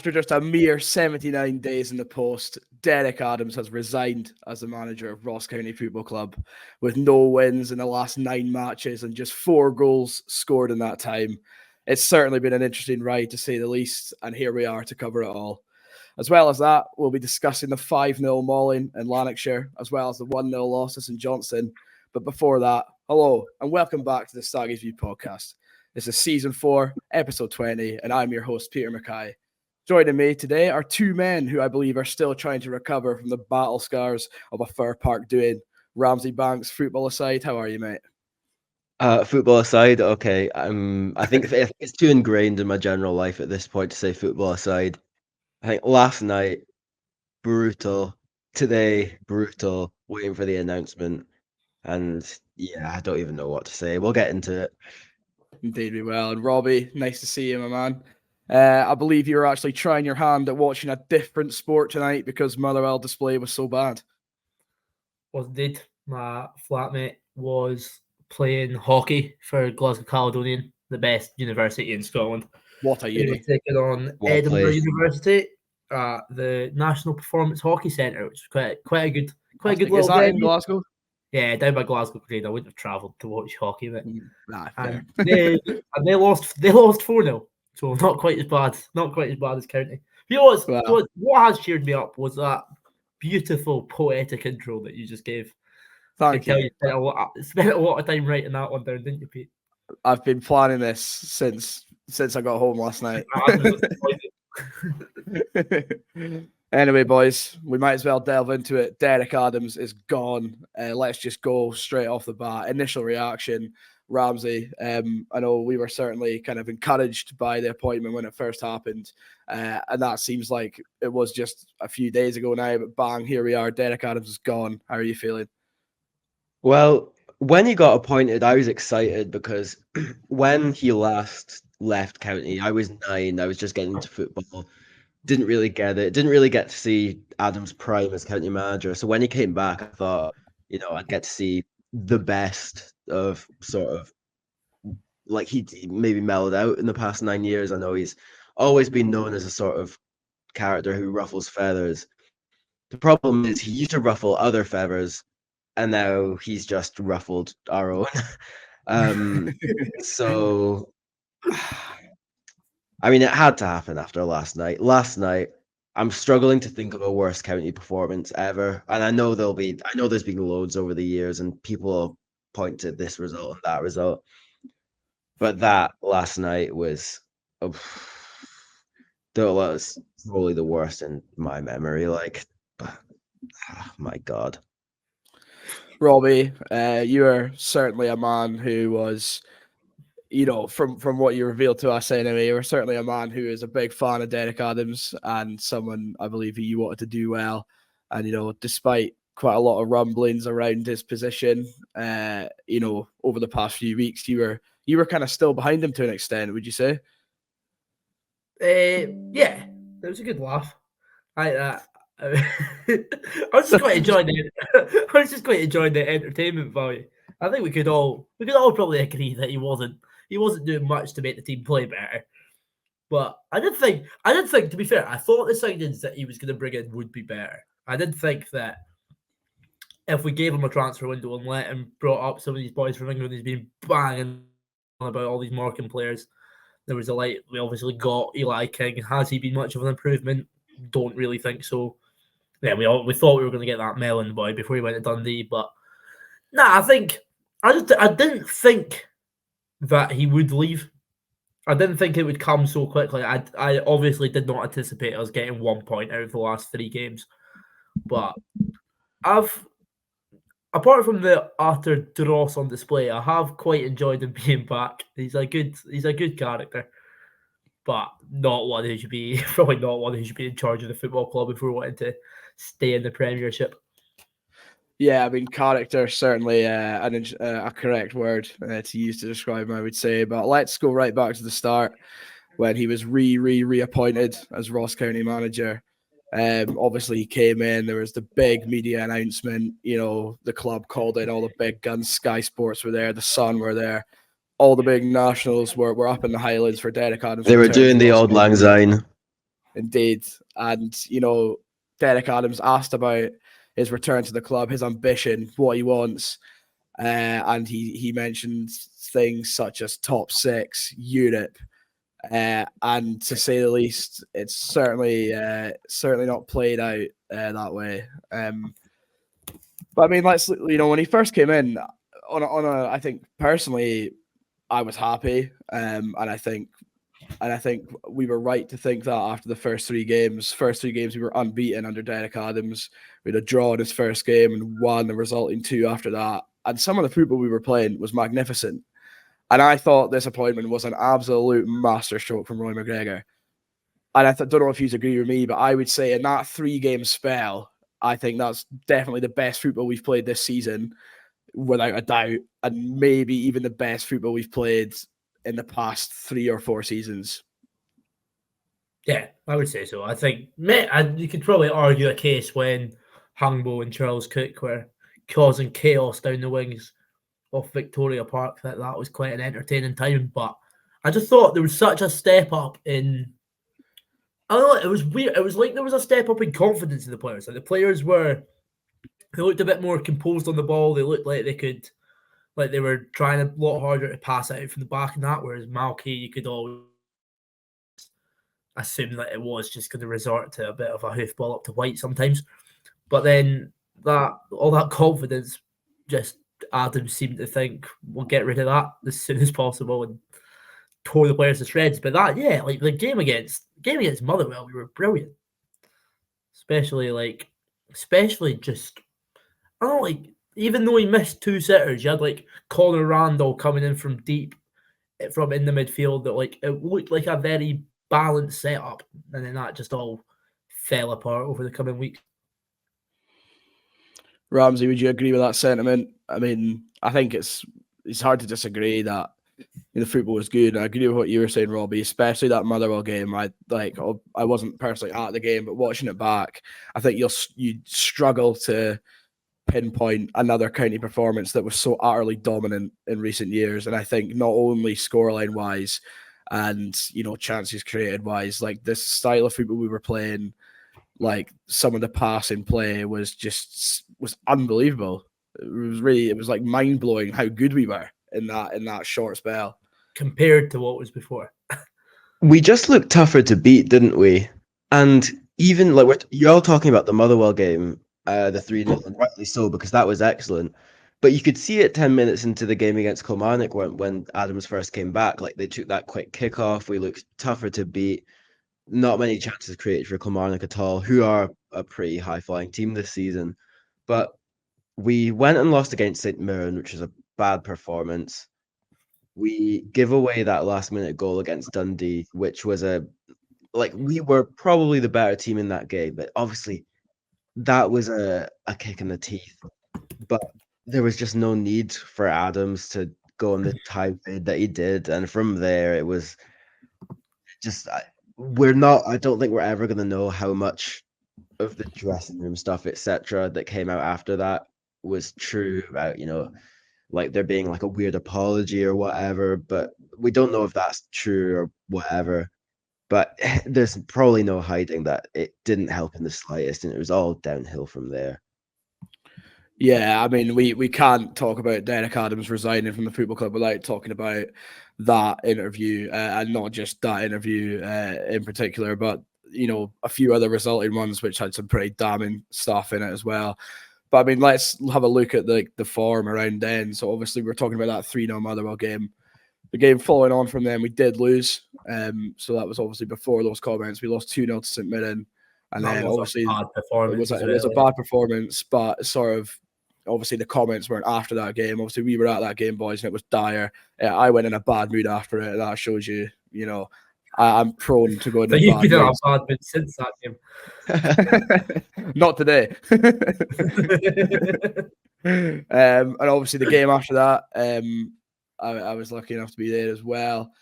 After just a mere 79 days in the post, Derek Adams has resigned as the manager of Ross County Football Club with no wins in the last 9 matches and just 4 goals scored in that time. It's certainly been an interesting ride, to say the least, and here we are to cover it all. As well as that, we'll be discussing the 5-0 mauling in Lanarkshire, as well as the 1-0 loss to St Johnstone. But before that, hello, and welcome back to the Staggies View podcast. This is Season 4, Episode 20, and I'm your host, Peter Mackay. Joining me today are 2 men who I believe are still trying to recover from the battle scars of a Fir Park doing. Ramsay Banks, football aside, how are you, mate? Football aside, okay. I think it's too ingrained in my general life at this point to say football aside. I think last night, brutal. Today, brutal. Waiting for the announcement. And yeah, I don't even know what to say. We'll get into it. Indeed we will. And Robbie, nice to see you, my man. I believe you were actually trying your hand at watching a different sport tonight because Motherwell display was so bad. Was indeed. My flatmate was playing hockey for Glasgow Caledonian, the best university in Scotland. What a uni. He was taking on Edinburgh University at the National Performance Hockey Centre, which is quite a good little Is that venue. in Glasgow? Yeah, down by Glasgow Green. I wouldn't have travelled to watch hockey, but fair. They lost 4-0. So not quite as bad as County. You know what has cheered me up was that beautiful poetic intro that you just gave. Thank you. You spent a lot of time writing that one down, didn't you, Pete? I've been planning this since I got home last night. Anyway, boys, we might as well delve into it. Derek Adams is gone. Let's just go straight off the bat. Initial reaction, Ramsay. I know we were certainly kind of encouraged by the appointment when it first happened. And that seems like it was just a few days ago now, but bang, here we are. Derek Adams is gone. How are you feeling? Well, when he got appointed, I was excited because when he last left County, I was 9. I was just getting into football. Didn't really get it. Didn't really get to see Adams' prime as County manager. So when he came back, I thought, I'd get to see the best of sort of like he maybe mellowed out in the past 9 years. I know he's always been known as a sort of character who ruffles feathers. The problem is he used to ruffle other feathers, and now he's just ruffled our own. So, I mean, it had to happen after last night. Last night, I'm struggling to think of a worst County performance ever. And I know there's been loads over the years, and people will point to this result and that result. But that last night was probably the worst in my memory. Like, my God. Robbie, you are certainly a man who was, from what you revealed to us anyway, you were certainly a man who is a big fan of Derek Adams and someone I believe you wanted to do well. And, despite quite a lot of rumblings around his position, over the past few weeks, you were kind of still behind him to an extent, would you say? Yeah, it was a good laugh. I was just quite enjoying it. I was just quite enjoying the entertainment value. I think we could all probably agree that he wasn't doing much to make the team play better. But I did think, to be fair, I thought the signings that he was going to bring in would be better. I did think that if we gave him a transfer window and let him brought up some of these boys from England, he's been banging on about all these Morecambe players. There was we obviously got Eli King. Has he been much of an improvement? Don't really think so. Yeah, we thought we were going to get that Mellon boy before he went to Dundee, but I didn't think that he would leave. I didn't think it would come so quickly. I obviously did not anticipate us getting 1 point out of the last 3 games, but apart from the utter dross on display, I have quite enjoyed him being back. He's a good character, but not one who should be probably not one who should be in charge of the football club if we're wanting to stay in the Premiership. Yeah, I mean, character certainly a correct word to use to describe him, I would say. But let's go right back to the start when he was reappointed as Ross County manager. Obviously, he came in. There was the big media announcement. The club called in all the big guns. Sky Sports were there. The Sun were there. All the big nationals were up in the Highlands for Derek Adams. They were doing the old Lang Syne. indeed. And, Derek Adams asked about his return to the club, his ambition, what he wants. And he mentioned things such as top 6, Europe. And to say the least, it's certainly not played out that way. But I mean, when he first came in, I think personally, I was happy, and I think we were right to think that after the first three games we were unbeaten under Derek Adams. We had a draw in his first game and won the resulting 2 after that. And some of the football we were playing was magnificent. And I thought this appointment was an absolute masterstroke from Roy McGregor. And I don't know if you agree with me, but I would say in that 3-game spell, I think that's definitely the best football we've played this season, without a doubt, and maybe even the best football we've played in the past 3 or 4 seasons. Yeah, I would say so. I think you could probably argue a case when Hangbo and Charles Cook were causing chaos down the wings of Victoria Park, that was quite an entertaining time. But I just thought there was such a step up in, I don't know, it was weird. It was like there was a step up in confidence in the players. Like the players they looked a bit more composed on the ball. They looked like they were trying a lot harder to pass out from the back and that, whereas Malky, you could always assume that it was just going to resort to a bit of a hoofball up to White sometimes. But then all that confidence, just Adams seemed to think, we'll get rid of that as soon as possible, and tore the players to shreds. But like the game against Motherwell, we were brilliant. Especially just, I don't know, like, even though he missed 2 sitters, you had like Conor Randall coming in from deep, from in the midfield, that like it looked like a very balanced setup, and then that just all fell apart over the coming weeks. Ramsay, would you agree with that sentiment? I mean, I think it's hard to disagree that the football was good. I agree with what you were saying, Robbie, especially that Motherwell game. I wasn't personally at the game, but watching it back, I think you'd struggle to pinpoint another county performance that was so utterly dominant in recent years. And I think not only scoreline wise and chances created wise, like the style of football we were playing, like some of the passing play was unbelievable. It was like mind blowing how good we were in that short spell compared to what was before. We just looked tougher to beat, didn't we? And even like you're all talking about the Motherwell game, the 3-0, and rightly so, because that was excellent. But you could see it 10 minutes into the game against Kilmarnock when Adams first came back. Like they took that quick kickoff. We looked tougher to beat. Not many chances created for Kilmarnock at all, who are a pretty high-flying team this season. But we went and lost against St Mirren, which was a bad performance. We give away that last-minute goal against Dundee, which was we were probably the better team in that game, but obviously that was a kick in the teeth. But there was just no need for Adams to go on the tirade that he did, and from there it was just I don't think we're ever going to know how much of the dressing room stuff, etc., that came out after that was true about, like there being like a weird apology or whatever, but we don't know if that's true or whatever. But there's probably no hiding that it didn't help in the slightest, and it was all downhill from there. Yeah, I mean, we can't talk about Derek Adams resigning from the football club without talking about that interview, and not just that interview in particular, but a few other resulting ones which had some pretty damning stuff in it as well. But I mean, let's have a look at the form around then. So obviously we're talking about that 3-0 Motherwell game. The game following on from them, we did lose. So that was obviously before those comments. We lost 2-0 to St Mirren. And then obviously it was a bad performance, but sort of obviously the comments weren't after that game. Obviously we were at that game, boys, and it was dire. I went in a bad mood after it. And that shows you, I'm prone to go in a bad mood. You've been in a bad mood since that game. Not today. And obviously the game after that, I was lucky enough to be there as well.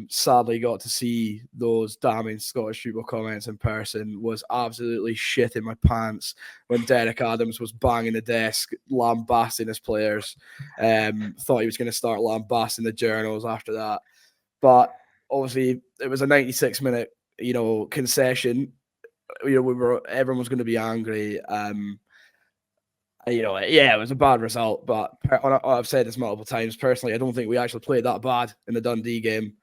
Sadly got to see those damning Scottish football comments in person. Was absolutely shitting my pants when Derek Adams was banging the desk, lambasting his players. Thought he was going to start lambasting the journals after that. But obviously it was a 96-minute concession. Everyone was going to be angry. It was a bad result, but I've said this multiple times. Personally, I don't think we actually played that bad in the Dundee game.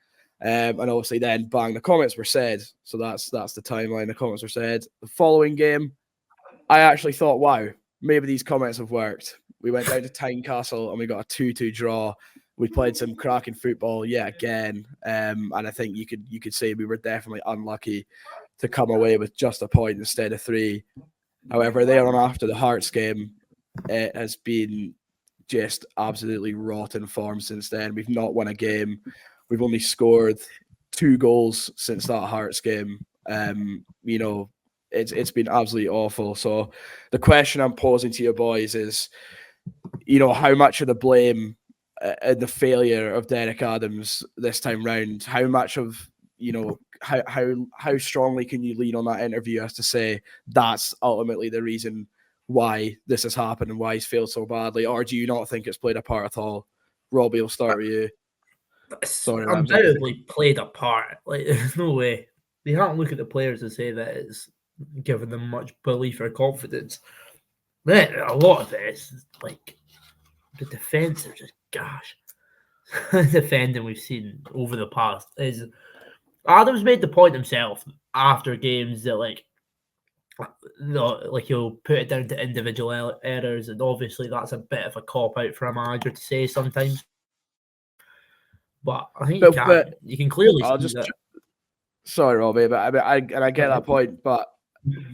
And obviously, then bang, the comments were said. So that's the timeline. The comments were said. The following game, I actually thought, wow, maybe these comments have worked. We went down to Tynecastle and we got a 2-2 draw. We played some cracking football yet again, and I think you could say we were definitely unlucky to come away with just a point instead of 3. However, there on after the Hearts game, it has been just absolutely rotten form since then. We've not won a game. We've only scored 2 goals since that Hearts game. It's been absolutely awful. So the question I'm posing to you boys is, how much of the blame and the failure of Derek Adams this time round, how much of, how strongly can you lean on that interview as to say that's ultimately the reason why this has happened and why he's failed so badly? Or do you not think it's played a part at all? Robbie, will start with you. Sorry, undoubtedly played a part. Like, there's no way. You can't look at the players and say that it's given them much belief or confidence. Then a lot of it is like the defense are just gosh. Defending we've seen over the past is Adams made the point himself after games that he'll put it down to individual errors, and obviously that's a bit of a cop out for a manager to say sometimes. But I think you can clearly see that. Sorry, Robbie, but I get that point. But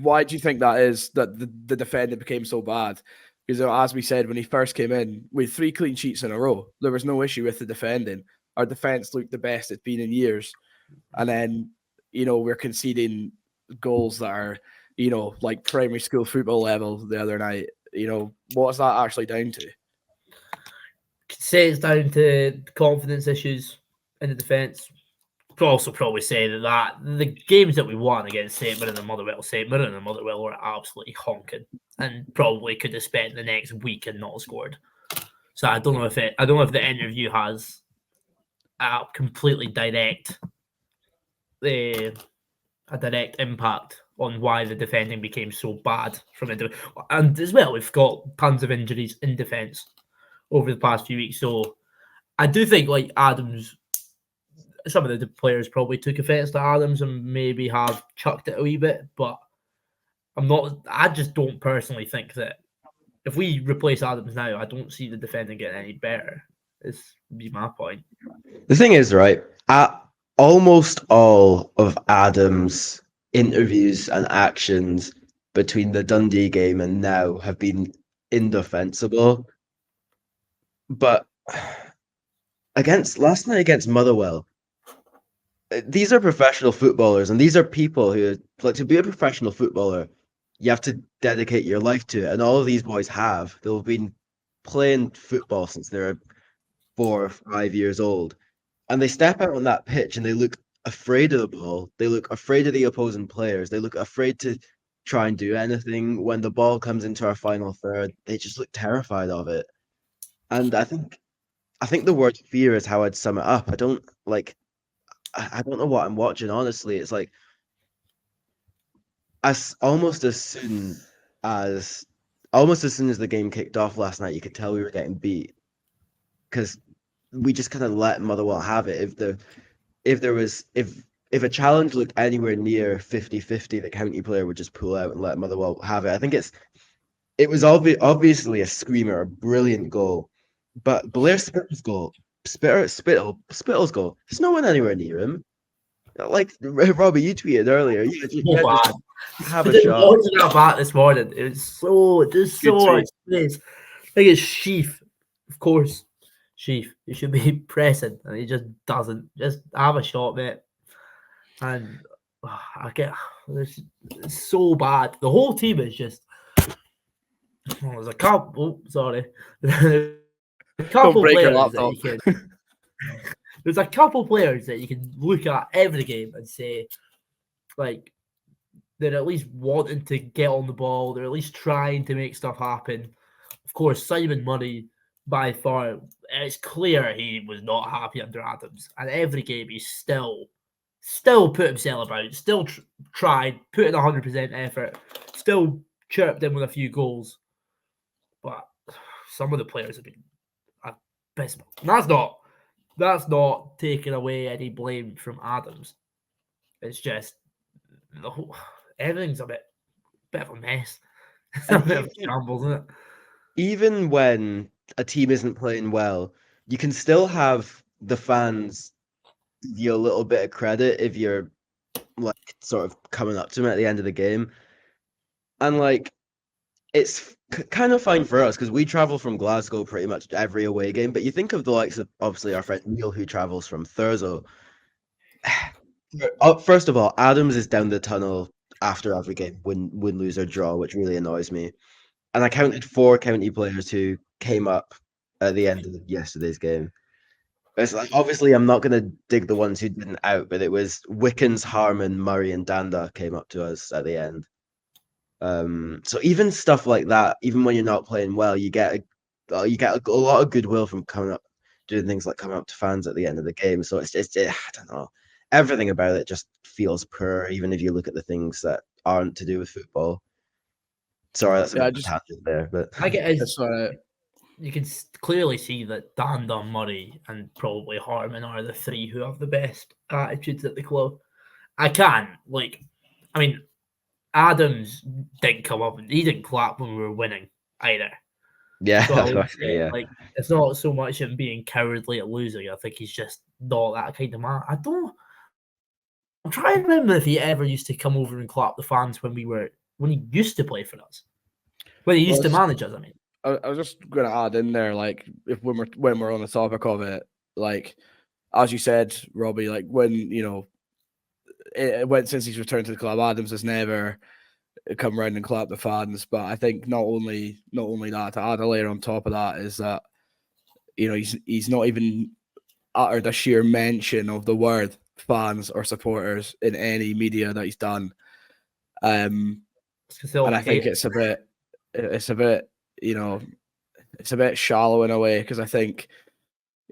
why do you think that is, that the defending became so bad? Because as we said when he first came in, with 3 clean sheets in a row, there was no issue with the defending. Our defense looked the best it's been in years, and then we're conceding goals that are like primary school football level the other night. What's that actually down to? Could say it's down to confidence issues in the defence. Could also probably say that the games that we won against St Mirren and Motherwell were absolutely honking, and probably could have spent the next week and not scored. So I don't know if the interview has a completely direct impact on why the defending became so bad and as well we've got tons of injuries in defence over the past few weeks. So I do think Adams, some of the players probably took offence to Adams and maybe have chucked it a wee bit, but I just don't personally think that if we replace Adams now, I don't see the defending getting any better. This would be my point. The thing is, right, almost all of Adams' interviews and actions between the Dundee game and now have been indefensible. But last night against Motherwell, these are professional footballers, and these are people who, to be a professional footballer, you have to dedicate your life to it. And all of these boys have. They've been playing football since they're 4 or 5 years old. And they step out on that pitch and they look afraid of the ball. They look afraid of the opposing players. They look afraid to try and do anything. When the ball comes into our final third, they just look terrified of it. And I think the word fear is how I'd sum it up. I don't know what I'm watching, honestly. It's like almost as soon as the game kicked off last night, you could tell we were getting beat, because we just kind of let Motherwell have it. If a challenge looked anywhere near 50-50, the County player would just pull out and let Motherwell have it. I think it was obviously a screamer, a brilliant goal, but Blair Spittle's goal, Spittle's goal, there's no one anywhere near him. Like Robbie, you tweeted earlier, just have a shot. Watching that back this morning, it was so much space. I think it's Sheaf, of course. Sheaf, he should be pressing, and he just doesn't. Just have a shot, mate. And it's so bad. The whole team is just. There's a couple. Sorry. There's a couple players that you can look at every game and say, like, they're at least wanting to get on the ball. They're at least trying to make stuff happen. Of course, Simon Murray, by far, it's clear he was not happy under Adams. And every game, he's still still put himself about, still tried, put in 100% effort, still chirped in with a few goals. But some of the players have been abysmal. That's not taking away any blame from Adams. It's just everything's a bit of a mess. It's a bit of a shambles, isn't it? Even when a team isn't playing well, you can still have the fans give you a little bit of credit if you're like sort of coming up to them at the end of the game. And like it's kind of fine for us because we travel from Glasgow pretty much every away game. But you think of the likes of obviously our friend Neil who travels from Thurso. First of all, Adams is down the tunnel after every game, win, lose, or draw, which really annoys me. And I counted 4 county players who came up at the end of yesterday's game. It's like, obviously, I'm not going to dig the ones who didn't out, but it was Wickens, Harmon, Murray, and Danda came up to us at the end. So even stuff like that, even when you're not playing well, you get a lot of goodwill from coming up, doing things like coming up to fans at the end of the game. So it's I don't know, everything about it just feels poor, even if you look at the things that aren't to do with football. Sorry, that's a bit of a tangent there, but I get you can clearly see that Danda, Murray, and probably Harmon are the 3 who have the best attitudes at the club. Adams didn't come up and he didn't clap when we were winning either. Yeah, so like it's not so much him being cowardly at losing. I think he's just not that kind of man. I'm trying to remember if he ever used to come over and clap the fans when he used to play for us. When he used to manage us, I mean. I was just going to add in there, like, when we're on the topic of it, like, as you said, Robbie, like, when, since he's returned to the club, Adams has never come around and clapped the fans. But I think not only that, to add a layer on top of that is that, he's not even uttered a sheer mention of the word fans or supporters in any media that he's done. And I think it's a bit, it's a bit shallow in a way, because I think,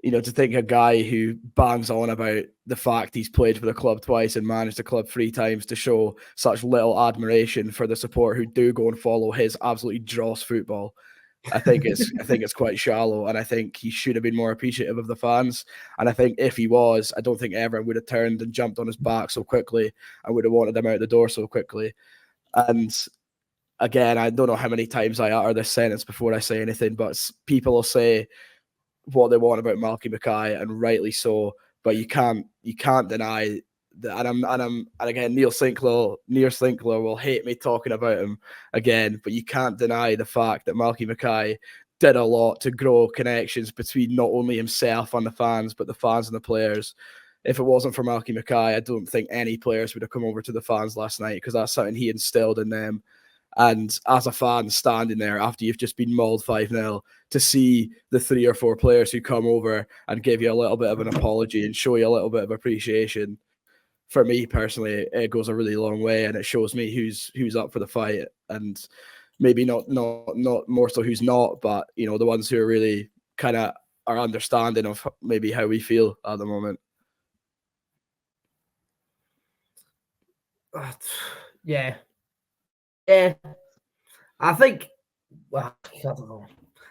to think a guy who bangs on about the fact he's played for the club twice and managed the club 3 times to show such little admiration for the support who do go and follow his absolutely dross football. I think it's quite shallow, and I think he should have been more appreciative of the fans. And I think if he was, I don't think everyone would have turned and jumped on his back so quickly and would have wanted him out the door so quickly. And again, I don't know how many times I utter this sentence before I say anything, but people will say what they want about Malky Mackay, and rightly so. But you can't deny that. And again, Neil Sinclair will hate me talking about him again, but you can't deny the fact that Malky Mackay did a lot to grow connections between not only himself and the fans, but the fans and the players. If it wasn't for Malky Mackay, I don't think any players would have come over to the fans last night, because that's something he instilled in them. And as a fan standing there after you've just been mauled 5-0, to see the 3 or 4 players who come over and give you a little bit of an apology and show you a little bit of appreciation, for me personally, it goes a really long way, and it shows me who's up for the fight, and maybe not more so who's not, but the ones who are really kind of are understanding of maybe how we feel at the moment. Yeah. Yeah, I think. Well, I don't know.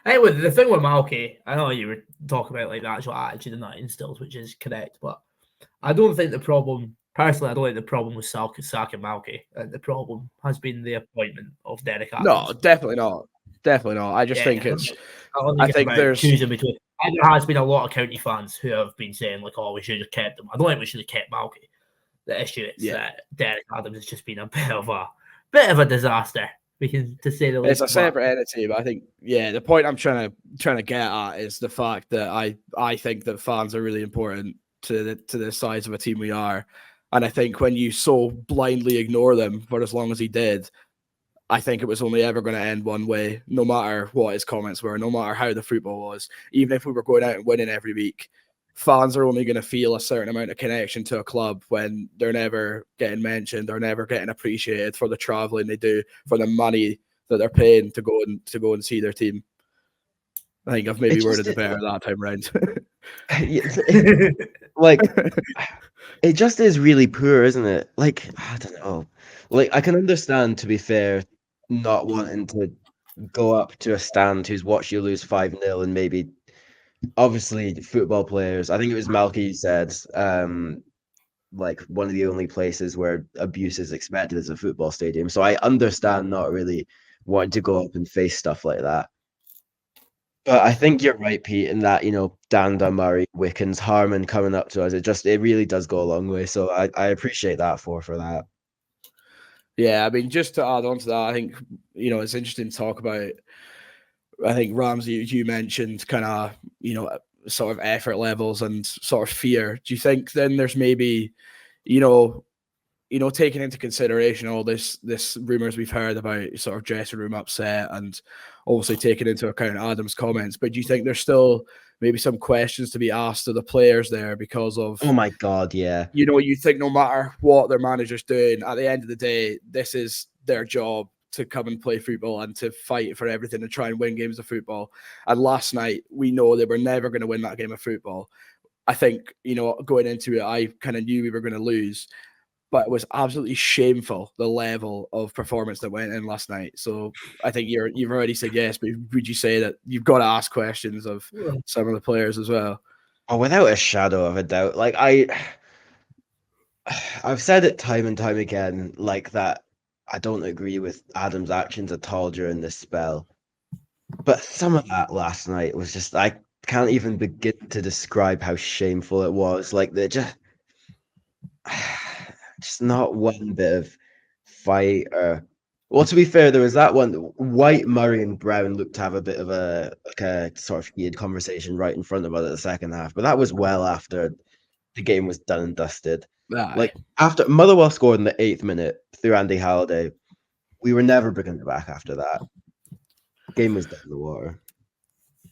Anyway, the thing with Malky, I know you were talking about like the actual attitude and that instills, which is correct, but I don't think the problem. Personally, I don't think the problem was sacking Malky. The problem has been the appointment of Derek Adams. No, definitely not. Definitely not. I just think it's. I think there's choosing between. There has been a lot of county fans who have been saying like, "Oh, we should have kept him." I don't think we should have kept Malky. The issue is that Derek Adams has just been a bit of a disaster, to say the least. It's a separate entity, but I think the point I'm trying to get at is the fact that I think that fans are really important to the size of a team we are, and I think when you so blindly ignore them for as long as he did, I think it was only ever going to end one way, no matter what his comments were, no matter how the football was. Even if we were going out and winning every week, fans are only going to feel a certain amount of connection to a club when they're never getting mentioned or never getting appreciated for the traveling they do, for the money that they're paying to go and see their team. I think I've maybe worded it better that time round. Like, it just is really poor, isn't it? Like, I don't know. Like, I can understand, to be fair, not wanting to go up to a stand who's watched you lose 5-0 and maybe, obviously, football players. I think it was Malky said, like, one of the only places where abuse is expected is a football stadium. So I understand not really wanting to go up and face stuff like that. But I think you're right, Pete, in that, Dan Dunmurray, Wickens, Harmon coming up to us, it really does go a long way. So I appreciate that for that. Yeah, I mean, just to add on to that, I think, it's interesting to talk about. I think Ramsay, you mentioned kind of, sort of effort levels and sort of fear. Do you think then there's maybe, taking into consideration all this rumors we've heard about sort of dressing room upset and obviously taking into account Adam's comments, but do you think there's still maybe some questions to be asked of the players there because of, oh my God, yeah. You think no matter what their manager's doing, at the end of the day, this is their job to come and play football and to fight for everything and try and win games of football. And last night, we know they were never going to win that game of football. I think, going into it, I kind of knew we were going to lose, but it was absolutely shameful, the level of performance that went in last night. So I think you've already said yes, but would you say that you've got to ask questions of some of the players as well? Oh, without a shadow of a doubt. Like, I've said it time and time again, like that I don't agree with Adam's actions at all during this spell. But some of that last night was just, I can't even begin to describe how shameful it was. Like, they're just not one bit of fight. Well, to be fair, there was that one. White, Murray, and Brown looked to have a bit of a sort of heated conversation right in front of us at the second half, but that was well after the game was done and dusted. Aye. Like, after Motherwell scored in the 8th minute through Andy Halliday, we were never bringing it back after that. Game was dead in the water.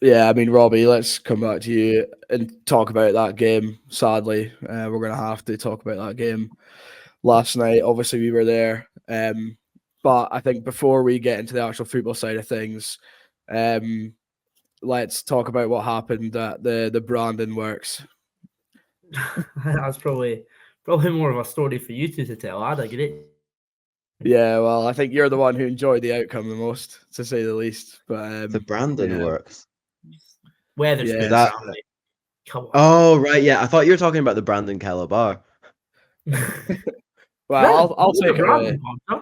Yeah, I mean, Robbie, let's come back to you and talk about that game. Sadly, we're going to have to talk about that game last night. Obviously, we were there. But I think before we get into the actual football side of things, let's talk about what happened at the Brandon Works. That's probably more of a story for you two to tell. I'd agree. Yeah, well, I think you're the one who enjoyed the outcome the most, to say the least. But The Brandon Works. Weatherspoon. Yeah, Come on. Oh, right, yeah. I thought you were talking about the Brandon Calabar. Well, I'll take it away. Huh?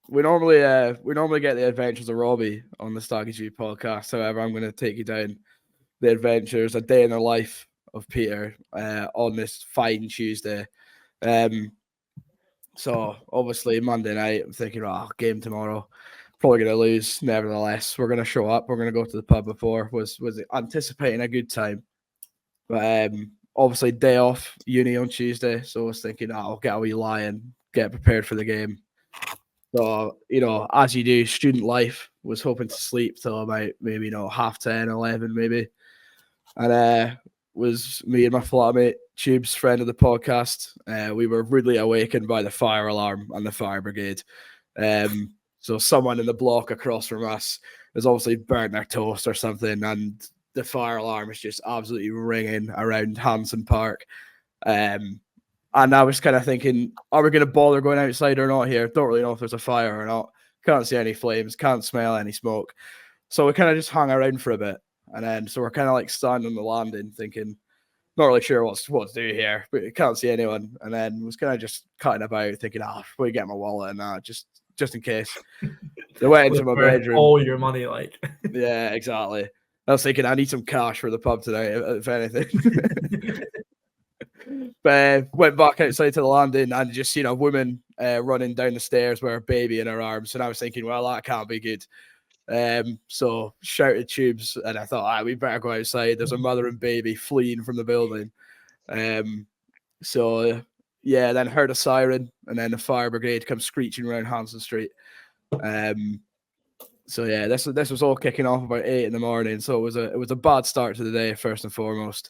We normally get the adventures of Robbie on the Staggies View podcast. However, I'm going to take you down the adventures, a day in the life of Peter on this fine Tuesday. So obviously Monday night, I'm thinking, game tomorrow, probably going to lose. Nevertheless, we're going to show up. We're going to go to the pub before. Was anticipating a good time, but obviously day off uni on Tuesday, so I was thinking, I'll get a wee lie and get prepared for the game. So, as you do, student life, was hoping to sleep till about maybe, 10:30, 11 maybe. And was me and my flatmate, Tubes, friend of the podcast. We were rudely awakened by the fire alarm and the fire brigade. So someone in the block across from us has obviously burnt their toast or something, and the fire alarm is just absolutely ringing around Hanson Park. And I was kind of thinking, are we going to bother going outside or not here? Don't really know if there's a fire or not. Can't see any flames, can't smell any smoke. So we kind of just hung around for a bit. And then, so we're kind of like standing on the landing thinking, not really sure what to do here, but can't see anyone. And then was kind of just cutting about thinking, we get my wallet and that, just in case. They went into my bedroom. All your money, like. Yeah, exactly. I was thinking, I need some cash for the pub tonight, if anything. But went back outside to the landing and just seen a woman running down the stairs with her baby in her arms. And I was thinking, well, that can't be good. So shouted Tubes, and I thought, we better go outside. There's a mother and baby fleeing from the building. So yeah, then heard a siren, and then the fire brigade comes screeching around Hanson Street. So yeah, this was all kicking off about 8 a.m. So it was a bad start to the day, first and foremost.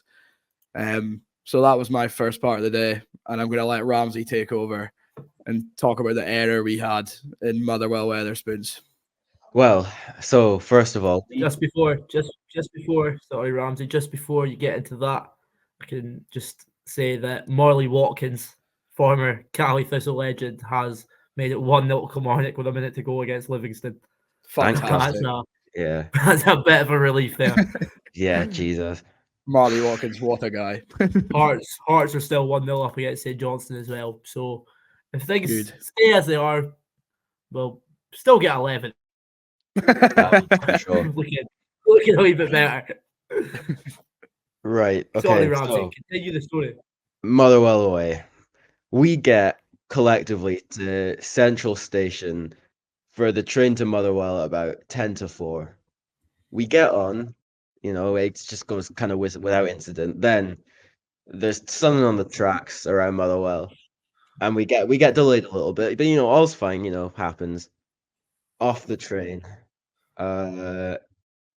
So that was my first part of the day, and I'm going to let Ramsay take over and talk about the error we had in Motherwell Weatherspoons. Well, so first of all, Just before, sorry, Ramsey, just before you get into that, I can just say that Morley Watkins, former Cali Thistle legend, has made it 1-0 to Kilmarnock with a minute to go against Livingston. Thank Fantastic. yeah, That's a bit of a relief there. yeah, Jesus. Marley Watkins, what a guy. Hearts are still 1-0 up against St Johnstone as well. So if things Good. stay as they are, we'll still get 11. For sure. Looking a wee bit better. Right. Okay. Sorry, Ramsey. So Continue the story. Motherwell away. We get collectively to Central Station for the train to Motherwell at about 10 to 4. We get on, it just goes kind of without incident. Then there's something on the tracks around Motherwell, and we get delayed a little bit, but all's fine, happens. Off the train.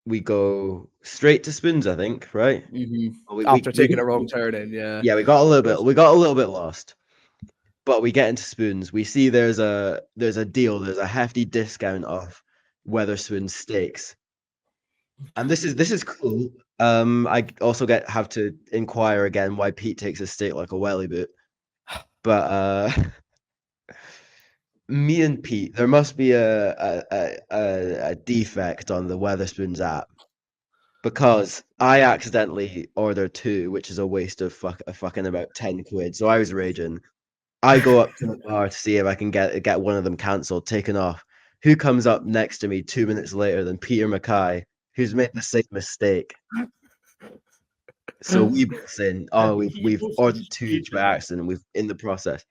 We go straight to Spoons, I think, right? After taking a wrong turn in, yeah. Yeah, we got a little bit lost. But we get into Spoons. We see there's a deal. There's a hefty discount off Wetherspoons steaks, and this is cool. I also have to inquire again why Pete takes a steak like a welly boot. But me and Pete, there must be a defect on the Wetherspoons app, because I accidentally ordered 2, which is a waste of fucking about 10 quid. So I was raging. I go up to the bar to see if I can get one of them cancelled, taken off. Who comes up next to me 2 minutes later than Peter Mackay, who's made the same mistake? So we both in. Oh, we've ordered 2 each by accident. We've in the process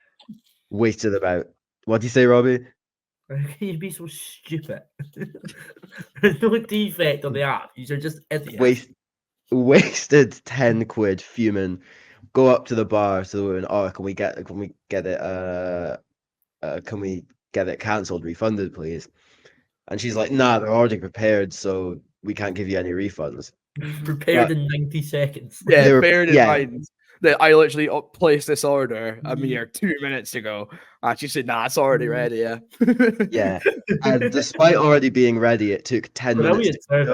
wasted about. What do you say, Robbie? How can you be so stupid? There's no defect on the app. These are just idiots. Wasted 10 quid fuming. Go up to the bar to the woman. Oh, can we get it? Can we get it cancelled, refunded, please? And she's like, nah, they're already prepared, so we can't give you any refunds. Prepared in 90 seconds. Yeah, bearing in mind that I literally placed this order a mere 2 minutes ago. And she said, nah, it's already ready, yeah. Yeah. And despite already being ready, it took 10 minutes to do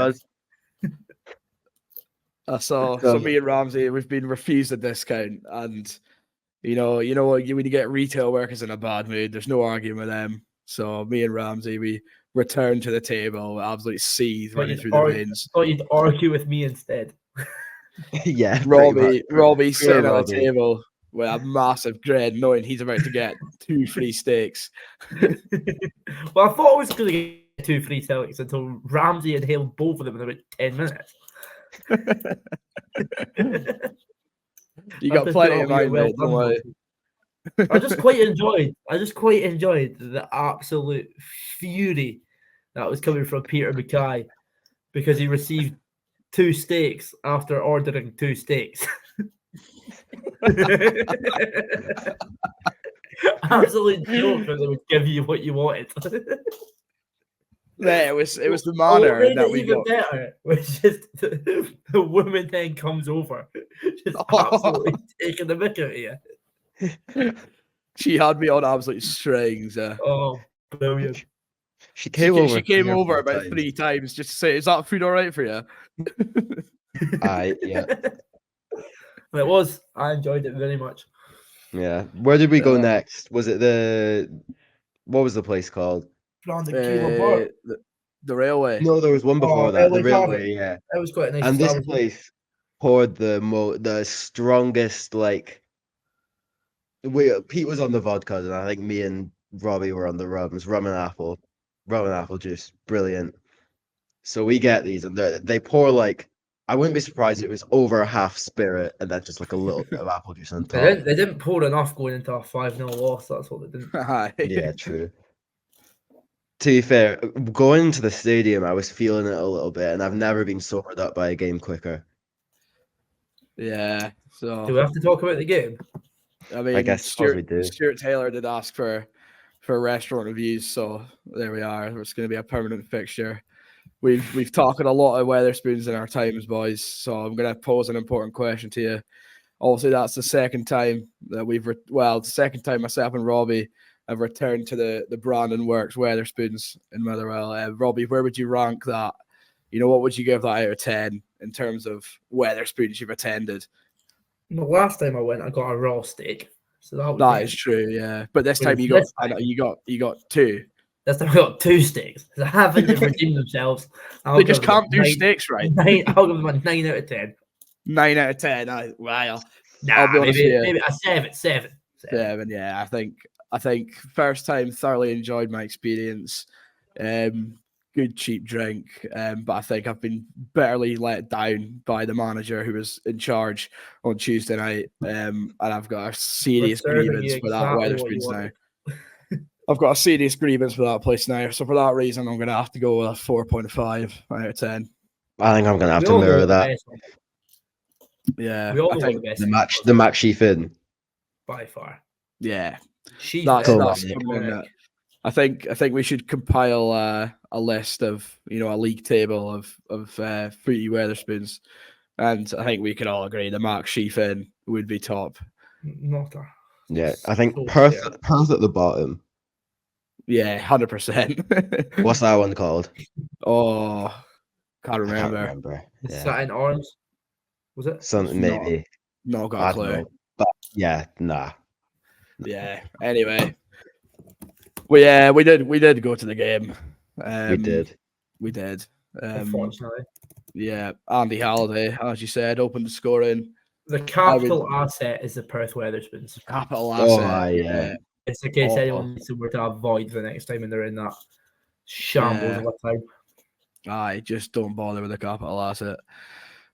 us. So me and Ramsey, we've been refused a discount, and you know what, when you get retail workers in a bad mood, there's no arguing with them. So me and Ramsey, we returned to the table, absolutely seethe running through the veins. Thought you'd argue with me instead. Yeah, Robbie sitting at the table with a massive grin, knowing he's about to get 2 free steaks. Well, I thought I was going to get 2 free steaks until Ramsey inhaled both of them in about 10 minutes. You got plenty of mind, mate. Don't worry. I just quite enjoyed the absolute fury that was coming from Peter Mackay, because he received 2 steaks after ordering 2 steaks. Absolute joke that they would give you what you wanted. Yeah, it was the manner that we got. Better, which is the woman then comes over, just absolutely taking the mick out of you. She had me on absolute strings. Oh, brilliant! She came over about 3 times just to say, "Is that food all right for you?" Yeah. It was. I enjoyed it very much. Yeah. Where did we go next? Was it what was the place called? The railway. No, there was one before that. The railway, yeah. That was quite a nice. And this place poured the strongest, Pete was on the vodka, and I think me and Robbie were on the rums, rum and apple juice, brilliant. So we get these, and they pour I wouldn't be surprised if it was over half spirit and then just a little bit of apple juice on top. They didn't pour enough going into a 5-0 loss. That's what they didn't. Yeah, true. To be fair, going into the stadium, I was feeling it a little bit, and I've never been sobered up by a game quicker. Yeah. So do we have to talk about the game? I mean, I guess Stuart Taylor did ask for restaurant reviews, so there we are. It's going to be a permanent fixture. We've talked a lot of Wetherspoons in our times, boys. So I'm going to pose an important question to you. Obviously, that's the second time that the second time myself and Robbie have returned to the Brandon Works Weatherspoons in Motherwell. Robbie, where would you rank that? What would you give that out of 10 in terms of Weatherspoons you've attended? The last time I went, I got a raw steak. So that is true, yeah. But this time you got 2. This time I got 2 steaks. They haven't redeemed themselves. They just can't do steaks right. I'll give them a 9 out of 10. 9 out of 10. Wow. I'll be honest with you. Maybe a 7. 7, yeah. I think first time thoroughly enjoyed my experience. Good cheap drink, but I think I've been bitterly let down by the manager who was in charge on Tuesday night, and I've got a serious grievance with that Weatherspoons now. I've got a serious grievance with that place now, so for that reason, I'm going to have to go with a 4.5 out of 10. I think I'm going to have to mirror that. Yeah, we all know the match she fin by far. Yeah, that's I think we should compile a list of a league table of fruity Weatherspoons, and I think we can all agree the Max Sheafin would be top. Yeah, I think Perth at the bottom. Yeah, 100%. What's that one called? Oh, can't remember. Yeah. Satin Arms, was it? Something maybe. Not got a clue. But yeah, nah. Yeah. Anyway. We did go to the game. We did. Unfortunately. Yeah, Andy Halliday, as you said, opened the scoring. The capital asset is the Perth Weatherspoons. Capital asset. Oh, yeah. It's in case anyone needs somewhere to avoid the next time when they're in that shambles of a time. Aye, just don't bother with the capital asset.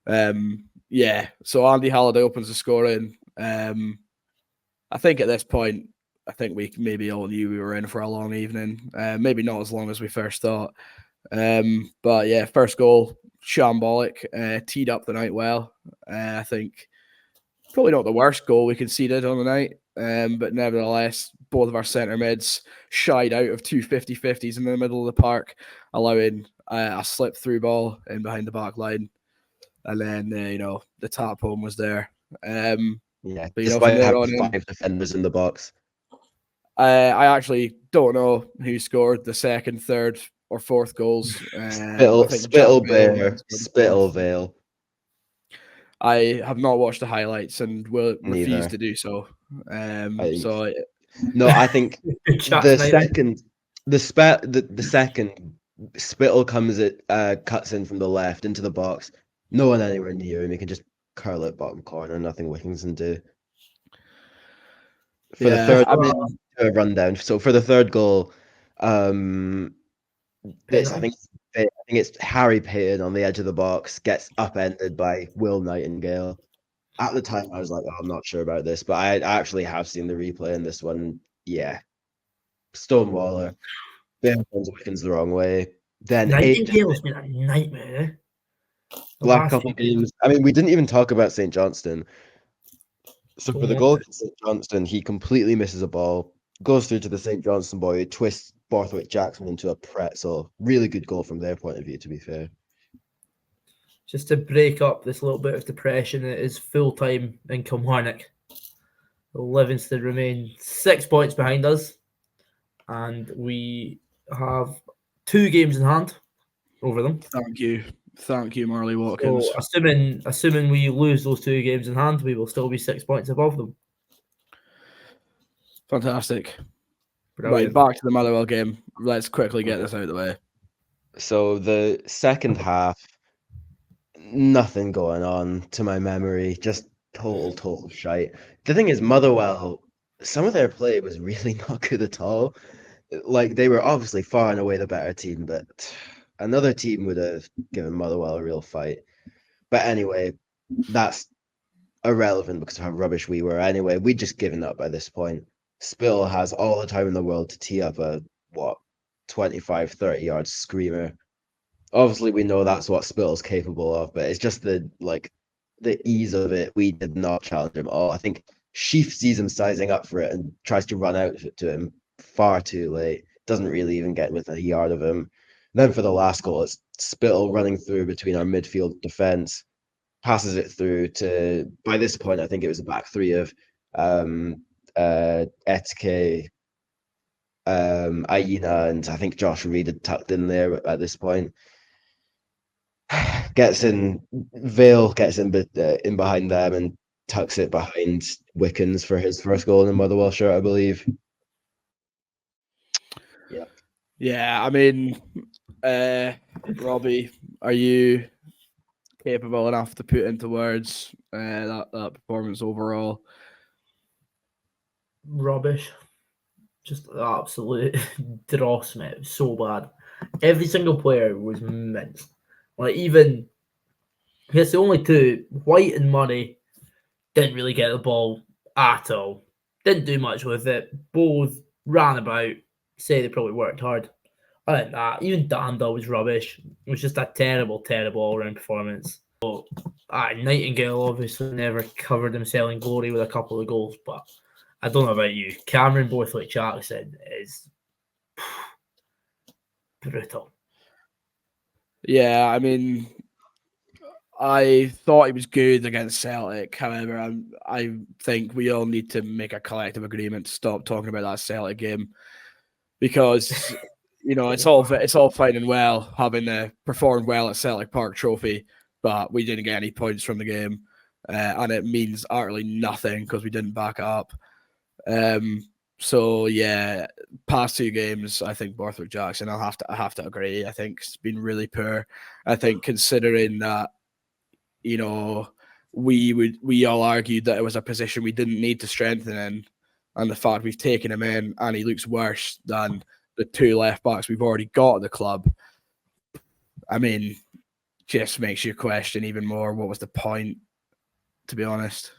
So Andy Halliday opens the scoring. I think at this point, we maybe all knew we were in for a long evening. Maybe not as long as we first thought. But yeah, first goal, shambolic, teed up the night well. I think probably not the worst goal we conceded on the night. But nevertheless, both of our centre mids shied out of 2 50-50s in the middle of the park, allowing a slip through ball in behind the back line. And then, the tap home was there. But, despite having 5 defenders in the box. I actually don't know who scored the second, third, or fourth goals. Spittlevale. I have not watched the highlights and will refuse to do so. I think the second Spittle cuts in from the left into the box. No one anywhere near him. He can just curl it bottom corner. Nothing Wickings can do. For the third, rundown. So for the third goal, I think it's Harry Payton on the edge of the box gets upended by Will Nightingale. At the time, I was like, I'm not sure about this, but I actually have seen the replay in this one. Yeah, Stonewaller, Wickens the wrong way. Then Nightingale's been a nightmare. Last couple games. I mean, we didn't even talk about St. Johnston. So for the goal against St. Johnston, he completely misses a ball, goes through to the St. Johnston boy, twists Borthwick Jackson into a pretzel. Really good goal from their point of view, to be fair. Just to break up this little bit of depression, it is full-time in Kilmarnock. Livingston remain 6 points behind us, and we have 2 games in hand over them. Thank you, Marley Watkins. So assuming we lose those 2 games in hand, we will still be 6 points above them. Fantastic. Brilliant. Right, back to the Motherwell game. Let's quickly get this out of the way. So the second half, nothing going on to my memory. Just total shite. The thing is, Motherwell, some of their play was really not good at all. Like, they were obviously far and away the better team, but another team would have given Motherwell a real fight. But anyway, that's irrelevant because of how rubbish we were. Anyway, we'd just given up by this point. Spittle has all the time in the world to tee up a 25, 30 yard screamer. Obviously, we know that's what Spittle's capable of, but it's just the ease of it. We did not challenge him at all. I think Sheaf sees him sizing up for it and tries to run out to him far too late. Doesn't really even get within a yard of him. Then for the last goal, it's Spittle running through between our midfield defence, passes it through to, by this point, I think it was a back three of Etike, Aina and I think Josh Reed had tucked in there at this point. Vale gets in behind them and tucks it behind Wickens for his first goal in the Motherwell shirt, I believe. Yeah. Yeah, I mean, Robbie, are you capable enough to put into words that performance overall? Rubbish. Just absolute dross, mate. It was so bad. Every single player was minced. Like, even, it's the only two, White and Murray, didn't really get the ball at all. Didn't do much with it. Both ran about, say they probably worked hard. Other than that, even Danda was rubbish. It was just a terrible, terrible all-round performance. So, Nightingale obviously never covered himself in glory with a couple of goals, but I don't know about you. Cameron Borthwick-Jackson is brutal. Yeah, I mean, I thought he was good against Celtic. However, I think we all need to make a collective agreement to stop talking about that Celtic game, because it's all fine and well having performed well at Celtic Park Trophy, but we didn't get any points from the game, and it means utterly nothing because we didn't back it up. So yeah, past two games, I think Borthwick Jackson, I have to agree. I think it's been really poor. I think considering that, we all argued that it was a position we didn't need to strengthen in, and the fact we've taken him in and he looks worse than the two left backs we've already got at the club. I mean, just makes you question even more what was the point, to be honest.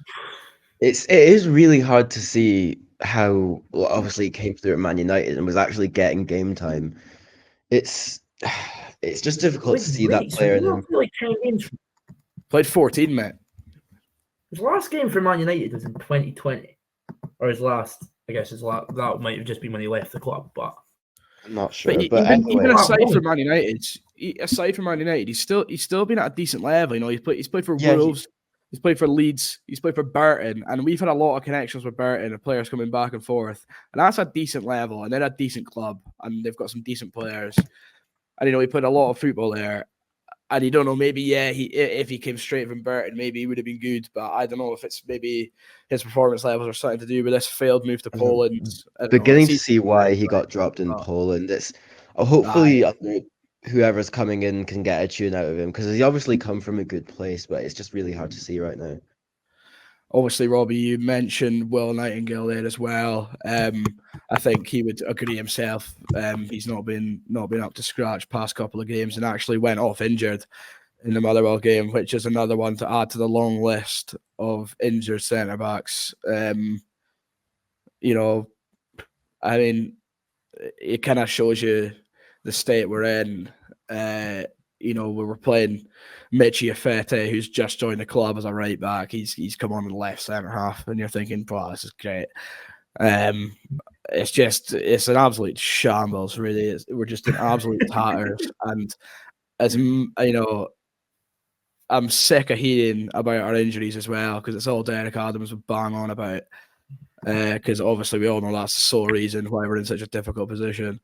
It is really hard to see how, obviously he came through at Man United and was actually getting game time. It's just difficult to see that player in him. Like 10 games. Played 14, mate. His last game for Man United was in 2020, or his last. I guess that might have just been when he left the club, but I'm not sure. But anyway, even aside from Man United, he's still been at a decent level. He's played for Wolves, he's played for Leeds, he's played for Burton, and we've had a lot of connections with Burton and players coming back and forth. And that's a decent level, and they're a decent club, and they've got some decent players. And he played a lot of football there. And you don't know, maybe, if he came straight from Burton, maybe he would have been good. But I don't know if it's maybe his performance levels are something to do with this failed move to Poland. Beginning to see why he got dropped in Poland. It's hopefully whoever's coming in can get a tune out of him, because he's obviously come from a good place, but it's just really hard to see right now. Obviously, Robbie, you mentioned Will Nightingale there as well. I think he would agree himself. He's not been up to scratch past couple of games, and actually went off injured in the Motherwell game, which is another one to add to the long list of injured centre backs. I mean, it kind of shows you the state we're in. We were playing Michi Afete, who's just joined the club as a right back. He's come on in the left centre half, and you're thinking, "Wow, this is great." It's an absolute shambles, really. We're just in absolute tatters, and as I'm sick of hearing about our injuries as well, because it's all Derek Adams would bang on about. Because obviously we all know that's the sole reason why we're in such a difficult position.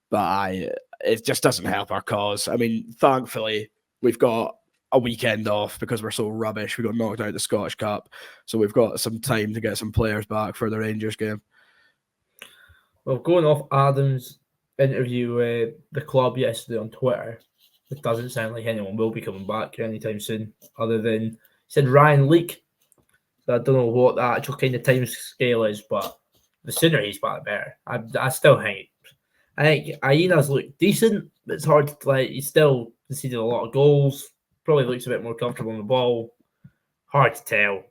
But it just doesn't help our cause. I mean, thankfully, we've got a weekend off because we're so rubbish. We got knocked out of the Scottish Cup, so we've got some time to get some players back for the Rangers game. Well, going off Adams' interview with the club yesterday on Twitter, it doesn't sound like anyone will be coming back anytime soon, other than, he said, Ryan Leake. So I don't know what the actual kind of time scale is, but the sooner he's back, the better. I still think Aina's looked decent, but it's hard to, he's still conceded a lot of goals. Probably looks a bit more comfortable on the ball. Hard to tell.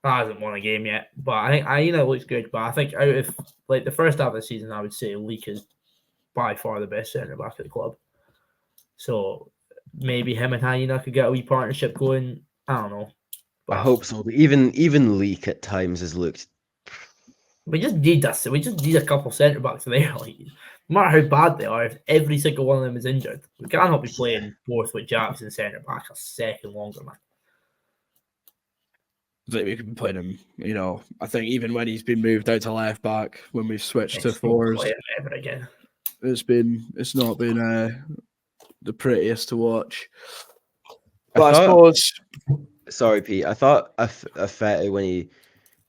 Hasn't won a game yet, but I think Aina looks good. But I think out of the first half of the season, I would say Leake is by far the best centre back at the club. So maybe him and Aina could get a wee partnership going. I don't know. I hope so. But even Leake at times has looked. We just need a couple centre backs there. No matter how bad they are, if every single one of them is injured, we cannot be playing Borthwick Jackson centre back a second longer, man. think we can put him, I think even when he's been moved out to left back, when we've switched to It's not fours, quite ever again. it's not been the prettiest to watch. I But I suppose, sorry, Pete. I thought Afeti, when he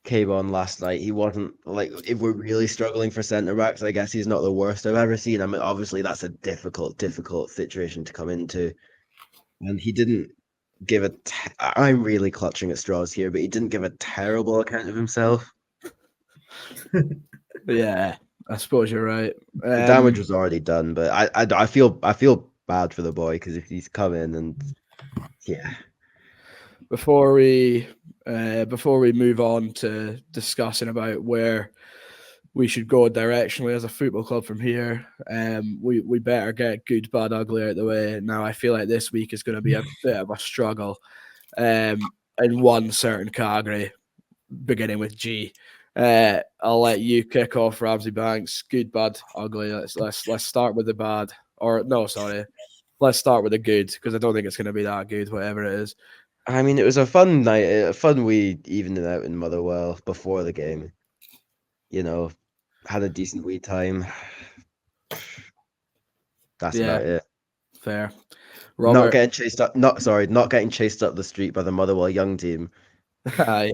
came on last night, he wasn't like, if we're really struggling for centre backs, I guess he's not the worst I've ever seen. I mean, obviously that's a difficult situation to come into, and he didn't give I'm really clutching at straws here, but he didn't give a terrible account of himself. yeah, I suppose you're right. The damage was already done, but I feel bad for the boy, because if he's come in and yeah. Before we move on to discussing about where we should go directionally as a football club from here, we better get good, bad, ugly out the way. Now, I feel like this week is going to be a bit of a struggle in one certain category, beginning with G. I'll let you kick off, Ramsay Banks. Good, bad, ugly. Let's start with the bad. Or no, sorry. Let's start with the good, because I don't think it's going to be that good, whatever it is. I mean, it was a fun night, a fun wee evening out in Motherwell before the game. Had a decent wee time. That's about it. Fair. Not Robert. getting chased up. Not getting chased up the street by the Motherwell young team. Aye.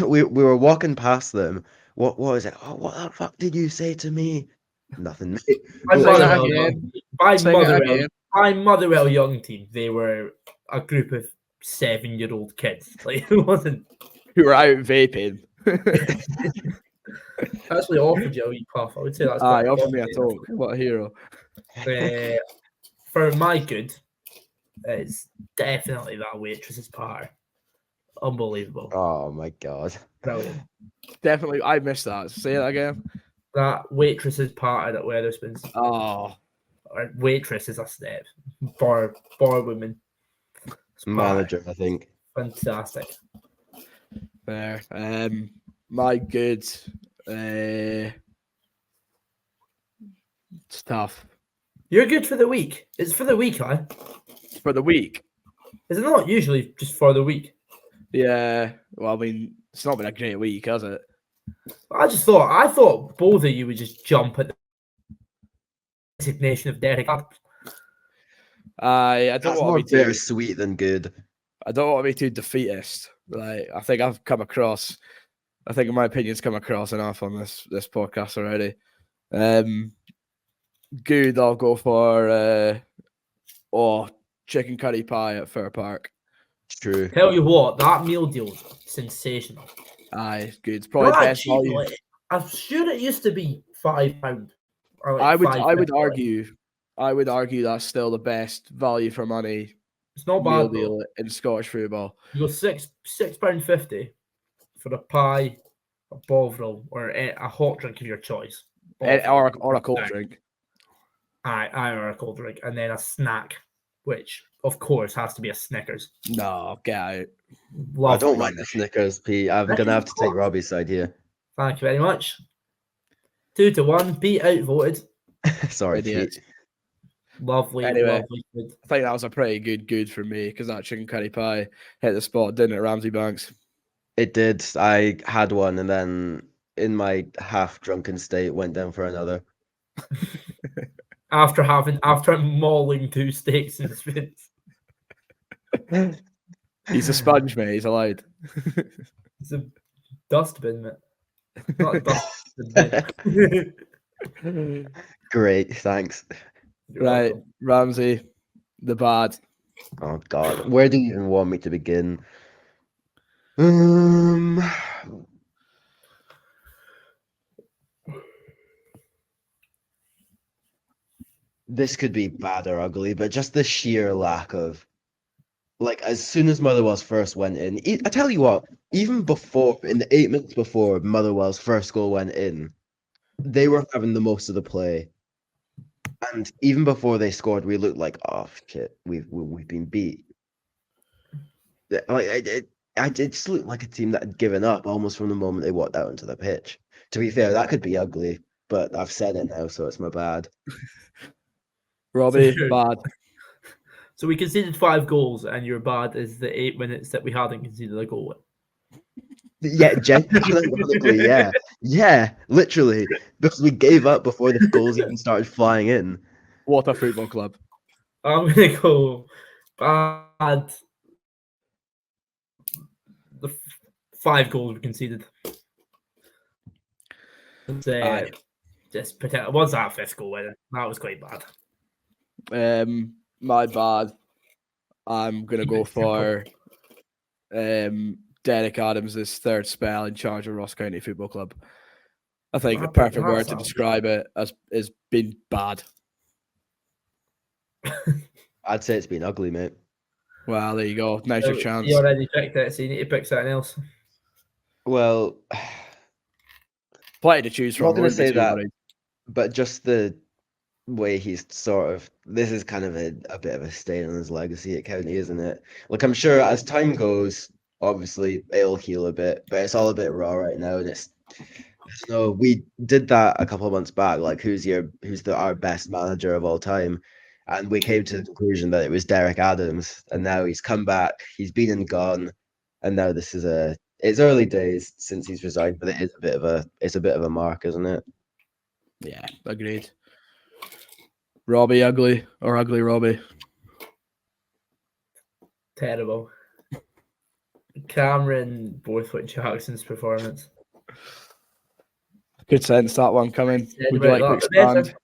we were walking past them. What was it? Oh, what the fuck did you say to me? Nothing, mate. By Motherwell young team, they were a group of 7-year-old kids. Like, it wasn't. Who were out vaping. Actually offered you a wee puff. I would say that's. He offered me a talk. What a hero. For my good, it's definitely that waitress's part. Unbelievable. Oh my god. Brilliant. Definitely, I missed that. Say that again. That waitress's party at Wetherspoons. Oh. Or waitress is a step. Bar woman. Manager, I think. Fantastic. Fair. My good. It's tough. You're good for the week. It's for the week, huh? For the week. Is it not usually just for the week? Yeah. Well, I mean, it's not been a great week, has it? I thought both of you would just jump at the resignation of Derek Adams. I don't That's want more to be too bittersweet than good. I don't want to be too defeatist. Like, I think in my opinion's come across enough on this podcast already. Good, I'll go for chicken curry pie at Fir Park. True. Tell you what, that meal deal's sensational. Aye, good. It's probably best value. Like, I'm sure it used to be £5. I would argue that's still the best value for money. It's not meal bad deal in Scottish football. You go £6.50 for a pie, a bovril, or a hot drink of your choice, or a cold drink. Aye, or a cold drink, and then a snack, which of course has to be a Snickers. No, get out. I don't like the Snickers, Pete. I'm gonna have to take Robbie's side here. Thank you very much. 2-1. Pete outvoted. Sorry, Pete. Lovely. Anyway, lovely food. I think that was a pretty good for me, because that chicken curry pie hit the spot, didn't it, Ramsay Banks? It did. I had one, and then in my half-drunken state, went down for another. After mauling 2 steaks and spoons. He's a sponge, mate. He's allowed. It's a dustbin, mate. Not a dustbin. Great, thanks. Right, Ramsay, the bad. Oh God, where do you even want me to begin? This could be bad or ugly, but just the sheer lack of, like, as soon as Motherwell's first went in, I tell you what, even before, in the 8 minutes before Motherwell's first goal went in, they were having the most of the play. And even before they scored, we looked like, oh shit, we've been beat. Like, I just looked like a team that had given up almost from the moment they walked out onto the pitch. To be fair, that could be ugly, but I've said it now, so it's my bad. Robbie, bad. So we conceded 5 goals, and your bad is the 8 minutes that we hadn't conceded a goal with. Yeah, ironically, yeah, literally, because we gave up before the goals even started flying in. What a football club. I'm going to go bad. The 5 goals we conceded. Aye. Just pretend. What's that 5th goal winning? That was quite bad. My bad. I'm gonna go for Derek Adams' third spell in charge of Ross County Football Club. I think a perfect word to describe it as is been bad. I'd say it's been ugly, mate. Well, there you go. Now's your chance. You already picked it, so you need to pick something else. Well, plenty to choose from. I'm not going to say that, but just the way he's sort of, this is kind of a bit of a stain on his legacy at County, isn't it? Like, I'm sure as time goes, obviously it'll heal a bit, but it's all a bit raw right now, and it's, no, we did that a couple of months back, like who's our best manager of all time, and we came to the conclusion that it was Derek Adams, and now he's come back, he's been and gone, and now this is it's early days since he's resigned, but it's a bit of a mark, isn't it? Yeah, agreed. Robbie ugly or ugly Robbie? Terrible. Cameron Borthwick Jackson's performance. Good sense that one coming. Would you like to expand?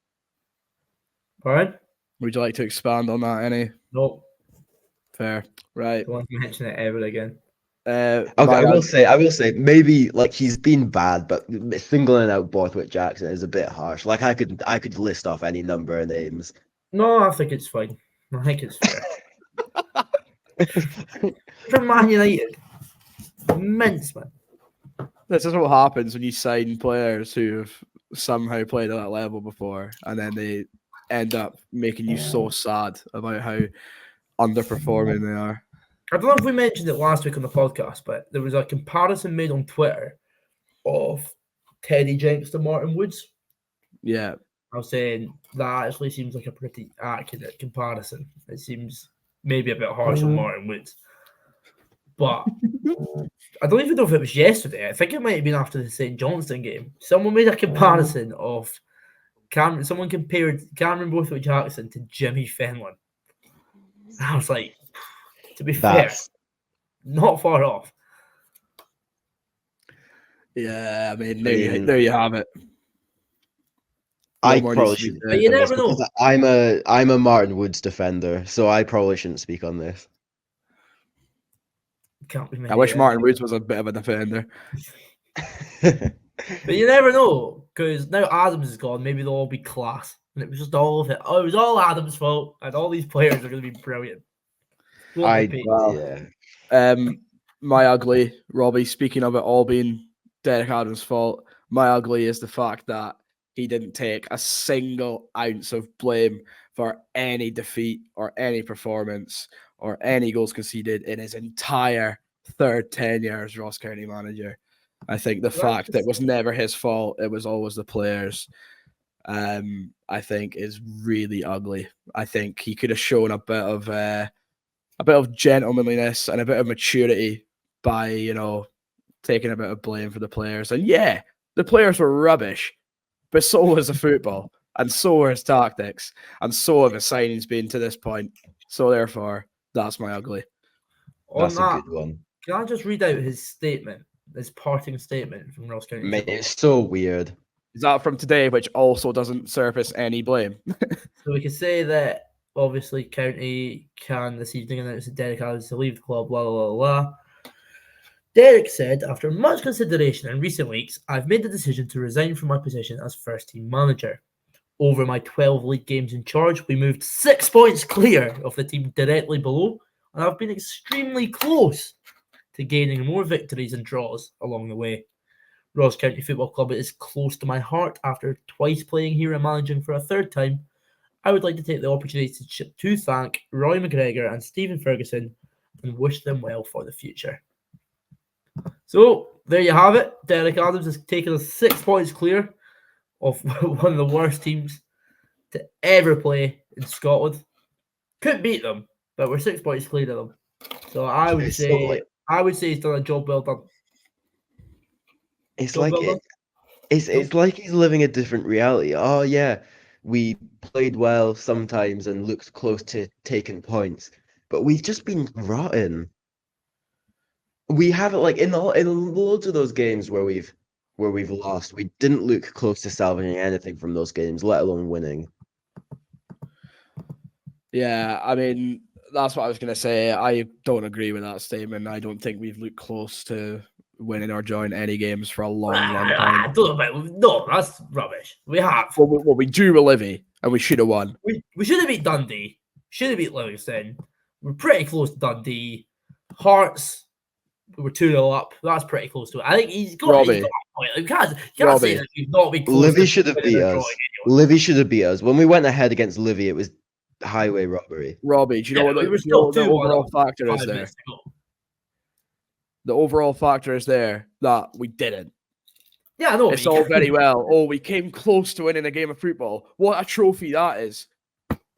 Pardon? Would you like to expand on that any? Nope. Fair. Right. Don't want to mention it ever again. Okay, I will say, maybe like he's been bad, but singling out Borthwick Jackson is a bit harsh. Like I could list off any number of names. No, I think it's fine. I think it's fair. From Man United, immense man. This is what happens when you sign players who have somehow played at that level before, and then they end up making you so sad about how underperforming they are. I don't know if we mentioned it last week on the podcast, but there was a comparison made on Twitter of Teddy Jenks to Martin Woods. Yeah. I was saying that actually seems like a pretty accurate comparison. It seems maybe a bit harsh on Martin Woods. But I don't even know if it was yesterday. I think it might have been after the St. Johnstone game. Someone made a comparison of Cameron. Someone compared Cameron Borthwick Jackson to Jimmy Fenlon. And I was like, to be fair, not far off. Yeah, I mean, there you have it. I probably should. But you never know. I'm a Martin Woods defender, so I probably shouldn't speak on this. I wish Martin Woods was a bit of a defender. But you never know, because now Adams is gone. Maybe they'll all be class, and it was just all of it. Oh, it was all Adams' fault, and all these players are going to be brilliant. My ugly, Robbie. Speaking of it all being Derek Adams' fault, my ugly is the fact that he didn't take a single ounce of blame for any defeat or any performance or any goals conceded in his entire third tenure as Ross County manager. I think the fact that it was never his fault, it was always the players, I think is really ugly. I think he could have shown a bit of gentlemanliness and a bit of maturity by, taking a bit of blame for the players. And yeah, the players were rubbish, but so was the football, and so were his tactics, and so have his signings been to this point. So therefore, that's my ugly. That's a good one. Can I just read out his statement, his parting statement from Ross County? Mate, it's so weird. Is that from today, which also doesn't surface any blame? So we can say that obviously County can this evening announce that Derek Adams to leave the club, blah, blah, blah, blah. Derek said, after much consideration in recent weeks, I've made the decision to resign from my position as first-team manager. Over my 12 league games in charge, we moved 6 points clear of the team directly below, and I've been extremely close to gaining more victories and draws along the way. Ross County Football Club is close to my heart. After twice playing here and managing for a third time, I would like to take the opportunity to thank Roy McGregor and Stephen Ferguson and wish them well for the future. So, there you have it. Derek Adams has taken us 6 points clear of one of the worst teams to ever play in Scotland. Couldn't beat them, but we're 6 points clear of them. So I would say he's done a job well done. It's Go, like Bilbo. it's like he's living a different reality. Oh yeah, we played well sometimes and looked close to taking points, but we've just been rotten. We haven't like in loads of those games where we've lost. We didn't look close to salvaging anything from those games, let alone winning. Yeah, I mean, that's what I was going to say. I don't agree with that statement. I don't think we've looked close to winning or joining any games for a long, long time. I don't know about, no, that's rubbish. We have. Well, we drew with Livy, and we should have won. We should have beat Dundee. Should have beat Livingston. We're pretty close to Dundee. Hearts, we were 2-0 up. That's pretty close to it. I think he's got a point. You can't say that we've not been close. Livy should have beat us. Livy should have beat us. When we went ahead against Livy, it was highway robbery. Robbie, do you know what the overall factor is there? The overall factor is there that we didn't. Yeah, I know. It's all very well. Oh, we came close to winning a game of football. What a trophy that is.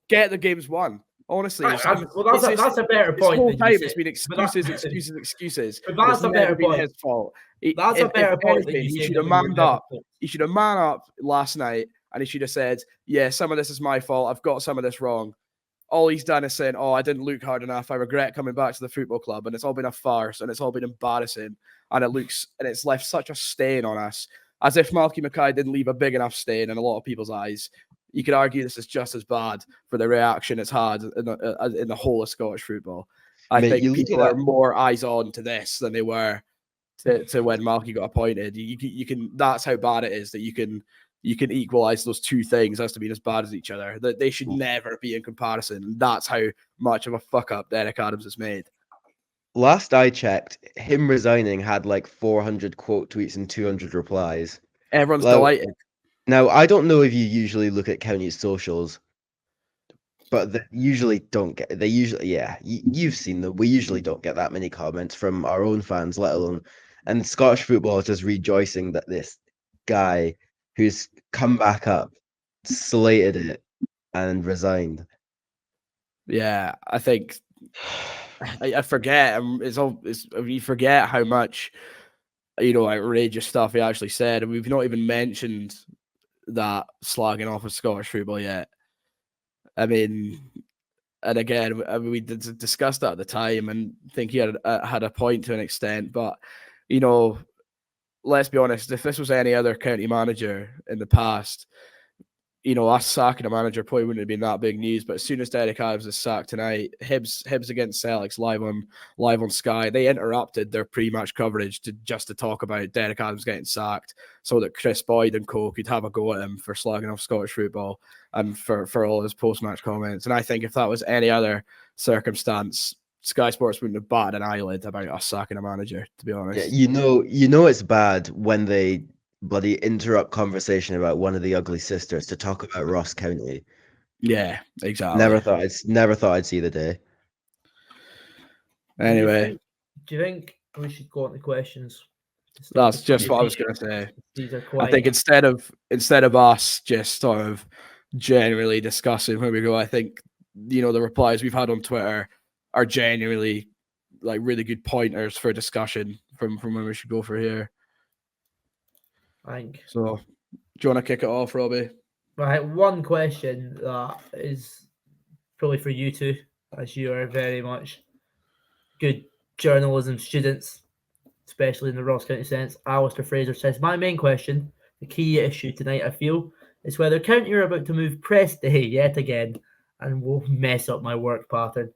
Get the games won. Honestly, that's a better point. This whole time it's been excuses. But that's a better point. His fault. That's a better point. He should have manned up. He should have manned up last night, and he should have said, "Yeah, some of this is my fault. I've got some of this wrong." All he's done is saying, "Oh, I didn't look hard enough. I regret coming back to the football club," and it's all been a farce, and it's all been embarrassing, and it's left such a stain on us, as if Malky Mackay didn't leave a big enough stain in a lot of people's eyes. You could argue this is just as bad for the reaction it's had in the whole of Scottish football. I think people are more eyes on to this than they were to when Malky got appointed. You can. That's how bad it is that you can equalize those two things as to being as bad as each other. That they should never be in comparison. And that's how much of a fuck up Derek Adams has made. Last I checked, him resigning had like 400 quote tweets and 200 replies. Everyone's delighted. Now, I don't know if you usually look at County's socials, but they usually don't get. They usually, yeah, you've seen them. We usually don't get that many comments from our own fans, let alone. And Scottish football is just rejoicing that this guy who's come back up, slated it, and resigned. Yeah, I think I forget. We forget how much outrageous stuff he actually said, and we've not even mentioned that slagging off of Scottish football yet. I mean, and again, we discussed that at the time, and think he had a point to an extent. But let's be honest, if this was any other county manager in the past, us sacking a manager probably wouldn't have been that big news. But as soon as Derek Adams is sacked tonight, Hibs against Celtics live on Sky, they interrupted their pre-match coverage to talk about Derek Adams getting sacked, so that Chris Boyd and co could have a go at him for slagging off Scottish football and for all his post-match comments. And I think if that was any other circumstance, Sky Sports wouldn't have batted an eyelid about us sacking a manager, to be honest. Yeah, it's bad when they bloody interrupt conversation about one of the ugly sisters to talk about Ross County. Yeah, exactly. Never thought I'd see the day. Anyway, do you think we should go on to questions? That's just what I was going to say. These are quite... I think instead of us just sort of generally discussing where we go, I think the replies we've had on Twitter are genuinely like really good pointers for discussion from where we should go for here. I think so. Do you want to kick it off, Robbie? Right, one question that is probably for you two, as you are very much good journalism students, especially in the Ross County sense. Alistair Fraser says, my main question, the key issue tonight, I feel, is whether County are about to move press day yet again and will mess up my work pattern.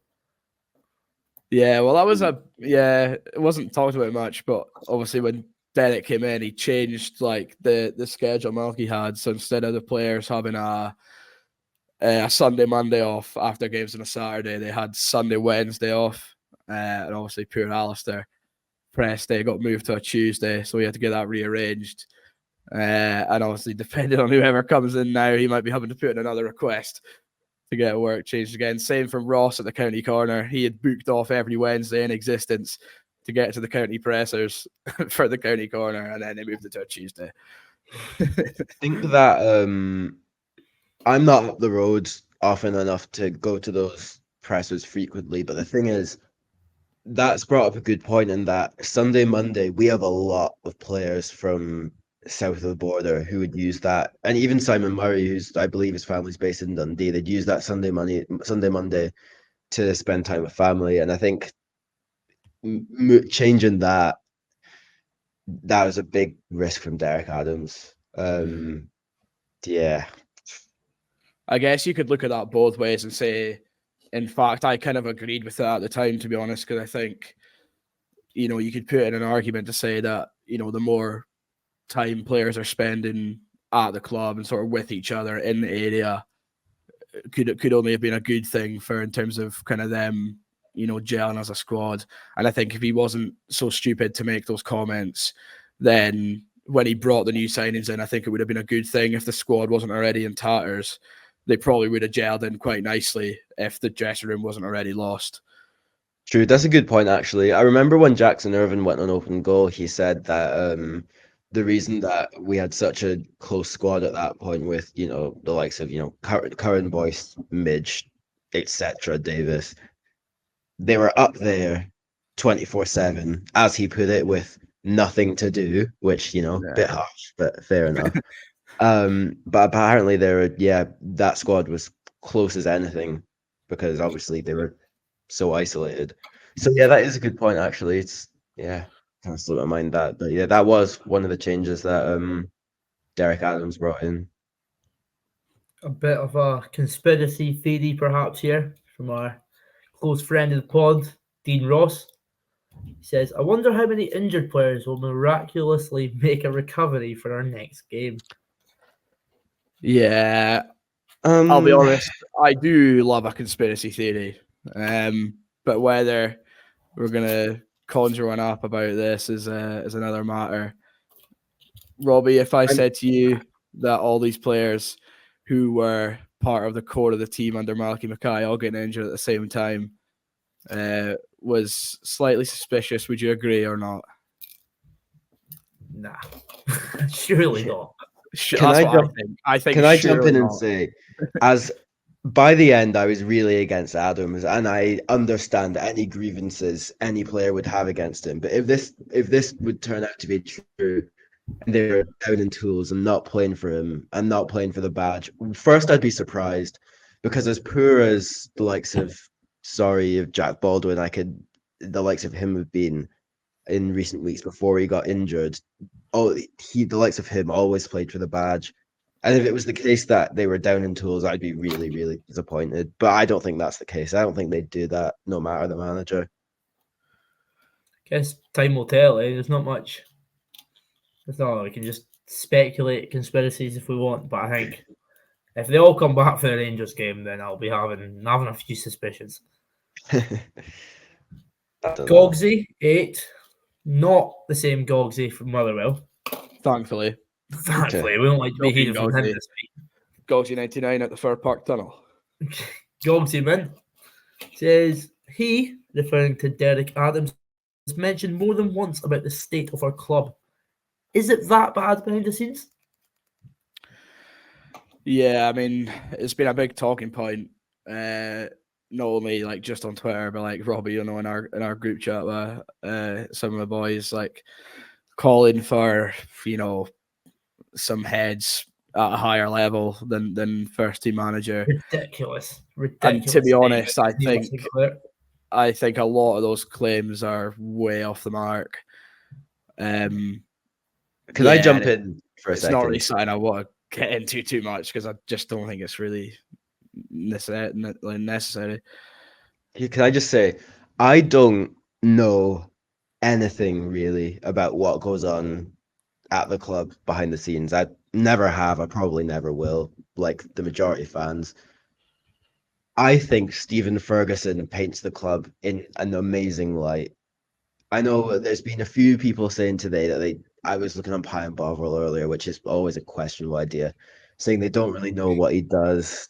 Yeah, well, that was it wasn't talked about much, but obviously when Derek came in, he changed like the schedule Malky had. So instead of the players having a Sunday, Monday off after games on a Saturday, they had Sunday, Wednesday off. And obviously poor Alistair, press day got moved to a Tuesday, so we had to get that rearranged. And obviously, depending on whoever comes in now, he might be having to put in another request to get work changed again. Same from Ross at the County Corner. He had booked off every Wednesday in existence to get to the county pressers for the County Corner, and then they moved it to a Tuesday. I think that I'm not up the road often enough to go to those pressers frequently, but the thing is, that's brought up a good point in that Sunday, Monday, we have a lot of players from south of the border who would use that. And even Simon Murray, who's, I believe his family's based in Dundee, they'd use that Sunday, Monday to spend time with family. And I think changing that was a big risk from Derek Adams. Yeah. I guess you could look at that both ways and say, in fact, I kind of agreed with that at the time, to be honest, because I think, you could put in an argument to say that, the more time players are spending at the club and sort of with each other in the area could only have been a good thing for in terms of kind of them, gelling as a squad. And I think if he wasn't so stupid to make those comments, then when he brought the new signings in, I think it would have been a good thing if the squad wasn't already in tatters. They probably would have gelled in quite nicely if the dressing room wasn't already lost. True, that's a good point, actually. I remember when Jackson Irvine went on open goal, he said that the reason that we had such a close squad at that point with, the likes of, Curran, Boyce, Midge, etc., Davis, they were up there 24/7, as he put it, with nothing to do, which, bit harsh, but fair enough. But apparently that squad was close as anything because obviously they were so isolated. So yeah, that is a good point actually. It's kind of slipped my mind that, but yeah, that was one of the changes that Derek Adams brought in. A bit of a conspiracy theory perhaps here from our close friend of the pod, Dean Ross. He says, I wonder how many injured players will miraculously make a recovery for our next game. Yeah. I'll be honest, I do love a conspiracy theory. But whether we're going to conjure one up about this is another matter. Robbie, if I said to you that all these players who were part of the core of the team under Malky Mackay all getting injured at the same time was slightly suspicious, would you agree or not? Nah, surely not. Can I jump in and say, as by the end, I was really against Adams, and I understand any grievances any player would have against him. But if this would turn out to be true, and they're down in tools and not playing for him and not playing for the badge, first I'd be surprised, because as poor as the likes of Jack Baldwin, the likes of him have been in recent weeks before he got injured. The likes of him always played for the badge. And if it was the case that they were down in tools, I'd be really, really disappointed. But I don't think that's the case. I don't think they'd do that no matter the manager. I guess time will tell. There's not much. We can just speculate conspiracies if we want. But I think if they all come back for the Rangers game, then I'll be having a few suspicions. Gogsy 8, not the same Gogsy from Motherwell. Thankfully, we don't like to be hearing from him this week. Gogsy 99 at the Fir Park tunnel. Gogsy man says he, referring to Derek Adams, has mentioned more than once about the state of our club. Is it that bad behind the scenes? Yeah, I mean, it's been a big talking point. Not only like just on Twitter, but like Robbie, in our group chat with some of the boys, like calling for some heads at a higher level than first team manager. Ridiculous. And to be honest, I think a lot of those claims are way off the mark. Can I jump in for a second? It's not really something I want to get into too much because I just don't think it's really necessary. Can I just say, I don't know anything really about what goes on at the club behind the scenes. I never have. I probably never will, like the majority of fans. I think Stephen Ferguson paints the club in an amazing light. I know there's been a few people saying today that I was looking on Pie and Bovril earlier, which is always a questionable idea, saying they don't really know what he does.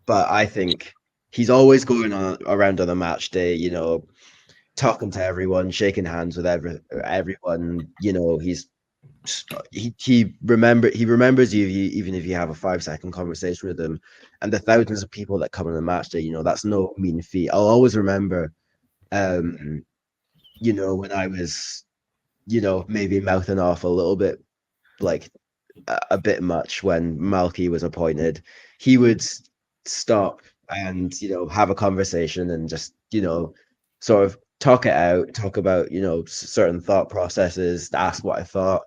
But I think he's always going around on a match day, talking to everyone, shaking hands with everyone. He remembers you even if you have a 5-second conversation with him. And the thousands of people that come on the match day, that's no mean feat. I'll always remember You know, when I was, you know, maybe mouthing off a little bit, like a bit much when Malky was appointed, he would stop and, you know, have a conversation and just, you know, sort of talk it out, talk about, you know, certain thought processes, ask what I thought.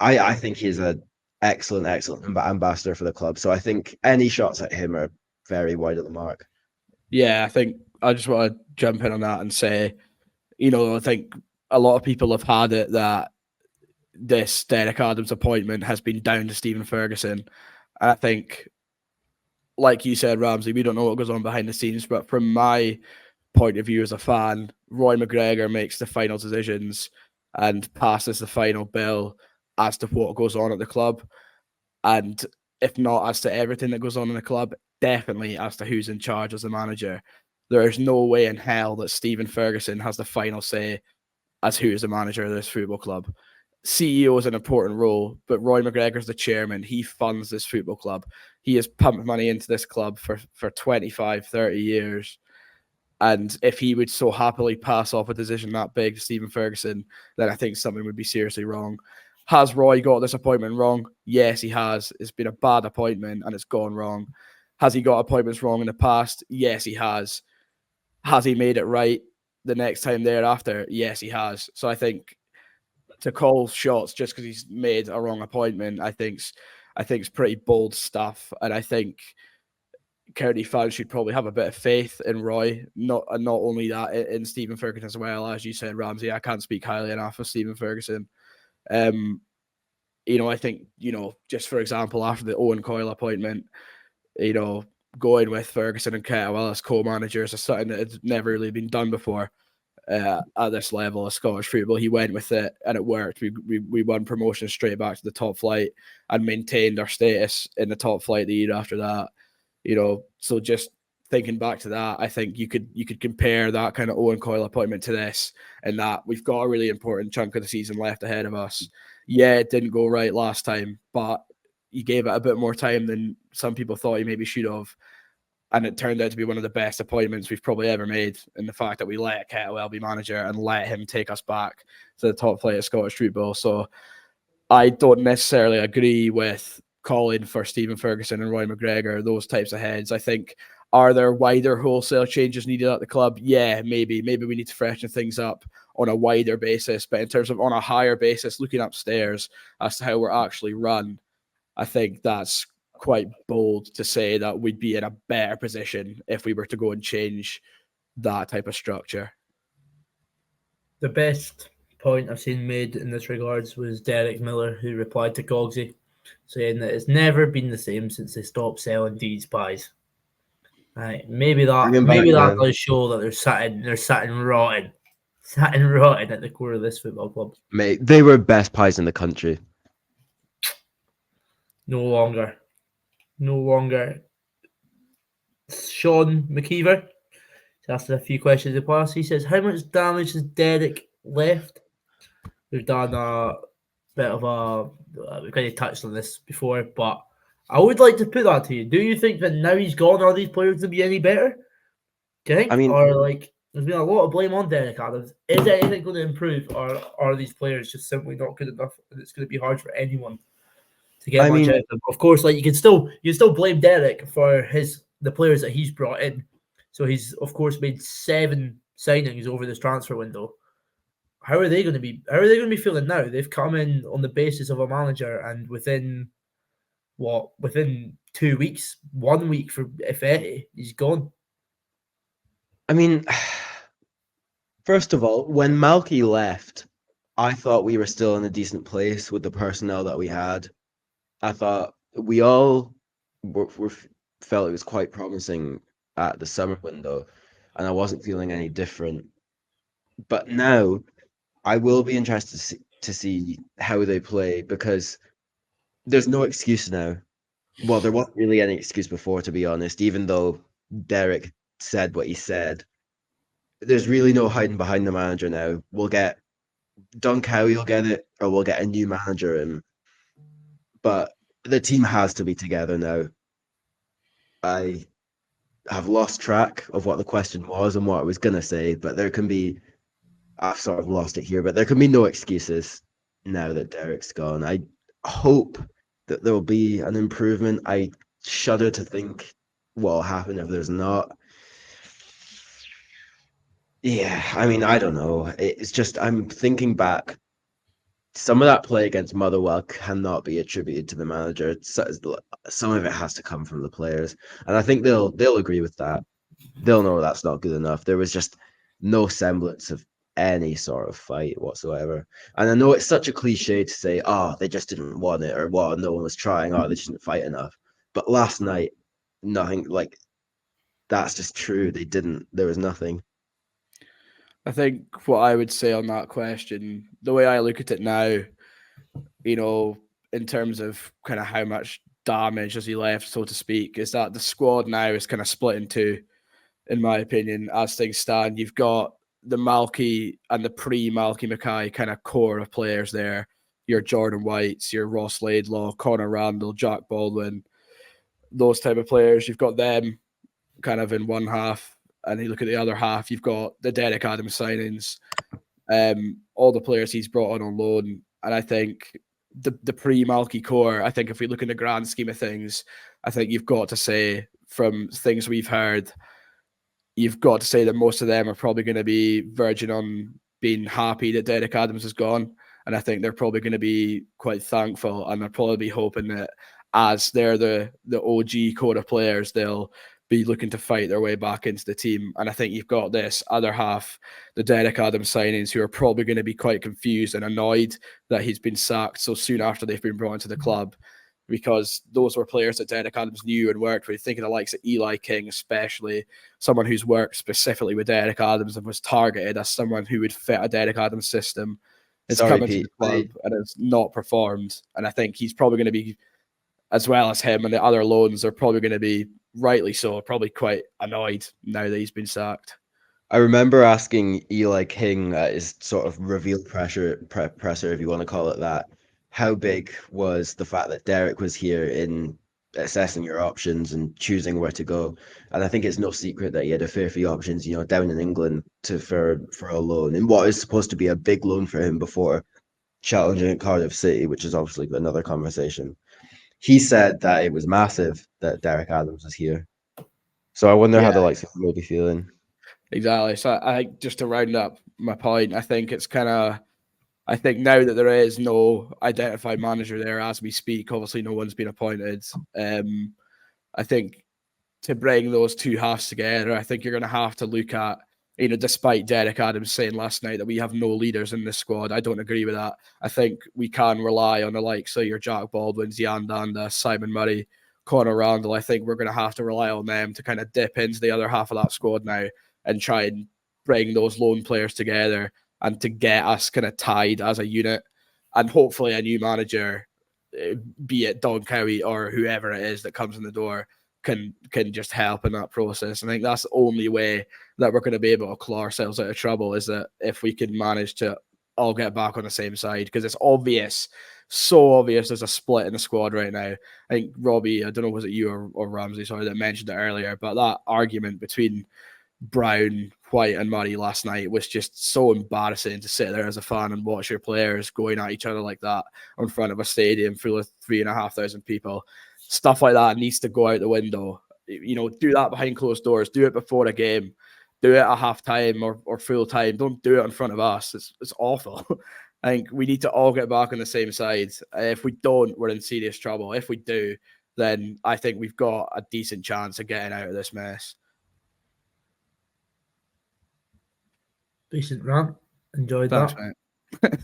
I think he's a excellent, excellent ambassador for the club. So I think any shots at him are very wide of the mark. Yeah, I think I just want to jump in on that and say, you know, I think a lot of people have had it that this Derek Adams appointment has been down to Stephen Ferguson. And I think, like you said, Ramsay, we don't know what goes on behind the scenes, but from my point of view as a fan, Roy McGregor makes the final decisions and passes the final bill as to what goes on at the club. And if not as to everything that goes on in the club, definitely as to who's in charge as the manager. There is no way in hell that Stephen Ferguson has the final say as who is the manager of this football club. CEO is an important role, but Roy McGregor's the chairman. He funds this football club. He has pumped money into this club for 25, 30 years. And if he would so happily pass off a decision that big to Stephen Ferguson, then I think something would be seriously wrong. Has Roy got this appointment wrong? Yes, he has. It's been a bad appointment and it's gone wrong. Has he got appointments wrong in the past? Yes, he has. Has he made it right the next time thereafter? Yes, he has. So I think to call shots just because he's made a wrong appointment, I think's pretty bold stuff. And I think County fans should probably have a bit of faith in Roy, not only that in Stephen Ferguson as well. As you said, Ramsay, I can't speak highly enough of Stephen Ferguson. You know, I think, you know, just for example, after the Owen Coyle appointment, you know, going with Ferguson and Kettlewell as co-managers is something that had never really been done before at this level of Scottish football. He went with it and it worked. We won promotion straight back to the top flight and maintained our status in the top flight the year after that. You know, so just thinking back to that, I think you could compare that kind of Owen Coyle appointment to this, and that we've got a really important chunk of the season left ahead of us. Yeah, it didn't go right last time, but you gave it a bit more time than some people thought you maybe should have. And it turned out to be one of the best appointments we've probably ever made, in the fact that we let Kettlewell be manager and let him take us back to the top flight of Scottish football. So I don't necessarily agree with calling for Stephen Ferguson and Roy McGregor, those types of heads. I think, are there wider wholesale changes needed at the club? Yeah, maybe. Maybe we need to freshen things up on a wider basis. But in terms of on a higher basis, looking upstairs as to how we're actually run, I think that's quite bold to say that we'd be in a better position if we were to go and change that type of structure. The best point I've seen made in this regards was Derek Miller, who replied to Cogsy, saying that it's never been the same since they stopped selling Deeds pies. Right, maybe that does show that they're sitting rotting at the core of this football club. Mate, they were best pies in the country. No longer. Sean McKeever asked a few questions in the past. He says, how much damage has Derek left? We've done a bit of we've kind of touched on this before, but I would like to put that to you. Do you think that now he's gone, are these players to be any better? Do you think? I mean, or like, there's been a lot of blame on Derek Adams. Is anything going to improve, or are these players just simply not good enough, and it's going to be hard for anyone to get much out of them? Of course, like you can still blame Derek for the players that he's brought in. So he's of course made 7 signings over this transfer window. How are they going to be feeling now? They've come in on the basis of a manager, and within 2 weeks, 1 week for if any, he's gone. I mean, first of all, when Malky left, I thought we were still in a decent place with the personnel that we had. I thought we all felt it was quite promising at the summer window, and I wasn't feeling any different. But now, I will be interested to see how they play, because there's no excuse now. Well, there wasn't really any excuse before, to be honest, even though Derek said what he said. There's really no hiding behind the manager now. We'll get Don Cowie will get it, or we'll get a new manager in. But the team has to be together now. have lost track of what the question was and what I was going to say, but I've sort of lost it here, but there can be no excuses now that Derek's gone. I hope that there will be an improvement. I shudder to think what will happen if there's not. Yeah, I mean, I don't know. It's just, I'm thinking back. Some of that play against Motherwell cannot be attributed to the manager. Some of it has to come from the players, and I think they'll agree with that. They'll know that's not good enough. There was just no semblance of any sort of fight whatsoever. And I know it's such a cliche to say, "Oh, they just didn't want it," or "What, no one was trying." "Oh, they just didn't fight enough." But last night, nothing like that's just true. They didn't. There was nothing. I think what I would say on that question, the way I look at it now, in terms of kind of how much damage has he left, so to speak, is that the squad now is kind of split in two, in my opinion, as things stand. You've got the Malky and the pre-Malky Mackay kind of core of players there. Your Jordan Whites, your Ross Laidlaw, Connor Randall, Jack Baldwin, those type of players. You've got them kind of in one half, and you look at the other half, you've got the Derek Adams signings, all the players he's brought on loan. And I think the pre-Malky core, I think if we look in the grand scheme of things, I think you've got to say, from things we've heard, you've got to say that most of them are probably going to be verging on being happy that Derek Adams is gone. And I think they're probably going to be quite thankful, and they'll probably be hoping that as they're the OG core of players, they'll be looking to fight their way back into the team. And I think you've got this other half, the Derek Adams signings, who are probably going to be quite confused and annoyed that he's been sacked so soon after they've been brought into the club, because those were players that Derek Adams knew and worked with. Thinking of the likes of Eli King, especially, someone who's worked specifically with Derek Adams and was targeted as someone who would fit a Derek Adams system. It's come into the club and it's not performed. And I think he's probably going to be, as well as him and the other loans, are probably going to be, rightly so, probably quite annoyed now that he's been sacked. I remember asking Eli King at his sort of reveal presser, if you want to call it that, how big was the fact that Derek was here in assessing your options and choosing where to go. And I think it's no secret that he had a fair few options, down in England for a loan, and what is supposed to be a big loan for him before challenging at Cardiff City, which is obviously another conversation. He said that it was massive that Derek Adams was here. So I wonder how the likes of him will be feeling. Exactly. So I think, just to round up my point, I think now that there is no identified manager there as we speak, obviously no one's been appointed. I think to bring those two halves together, I think you're going to have to look at, despite Derek Adams saying last night that we have no leaders in this squad, I don't agree with that. I think we can rely on the likes of your Jack Baldwins, Jan Danda, Simon Murray, Connor Randall. I think we're going to have to rely on them to kind of dip into the other half of that squad now and try and bring those lone players together and to get us kind of tied as a unit. And hopefully a new manager, be it Don Cowie or whoever it is that comes in the door, can just help in that process. I think that's the only way that we're going to be able to claw ourselves out of trouble, is that if we can manage to all get back on the same side, because it's obvious, so obvious there's a split in the squad right now. I think Robbie, I don't know, was it you or Ramsay, sorry, that mentioned it earlier, but that argument between Brown, White and Murray last night was just so embarrassing to sit there as a fan and watch your players going at each other like that in front of a stadium full of 3,500 people. Stuff like that needs to go out the window. Do that behind closed doors. Do it before a game. Do it at half time or full time. Don't do it in front of us. It's awful. I think we need to all get back on the same side. If we don't, we're in serious trouble. If we do, then I think we've got a decent chance of getting out of this mess. Decent rant. Enjoyed Thanks, that. mate.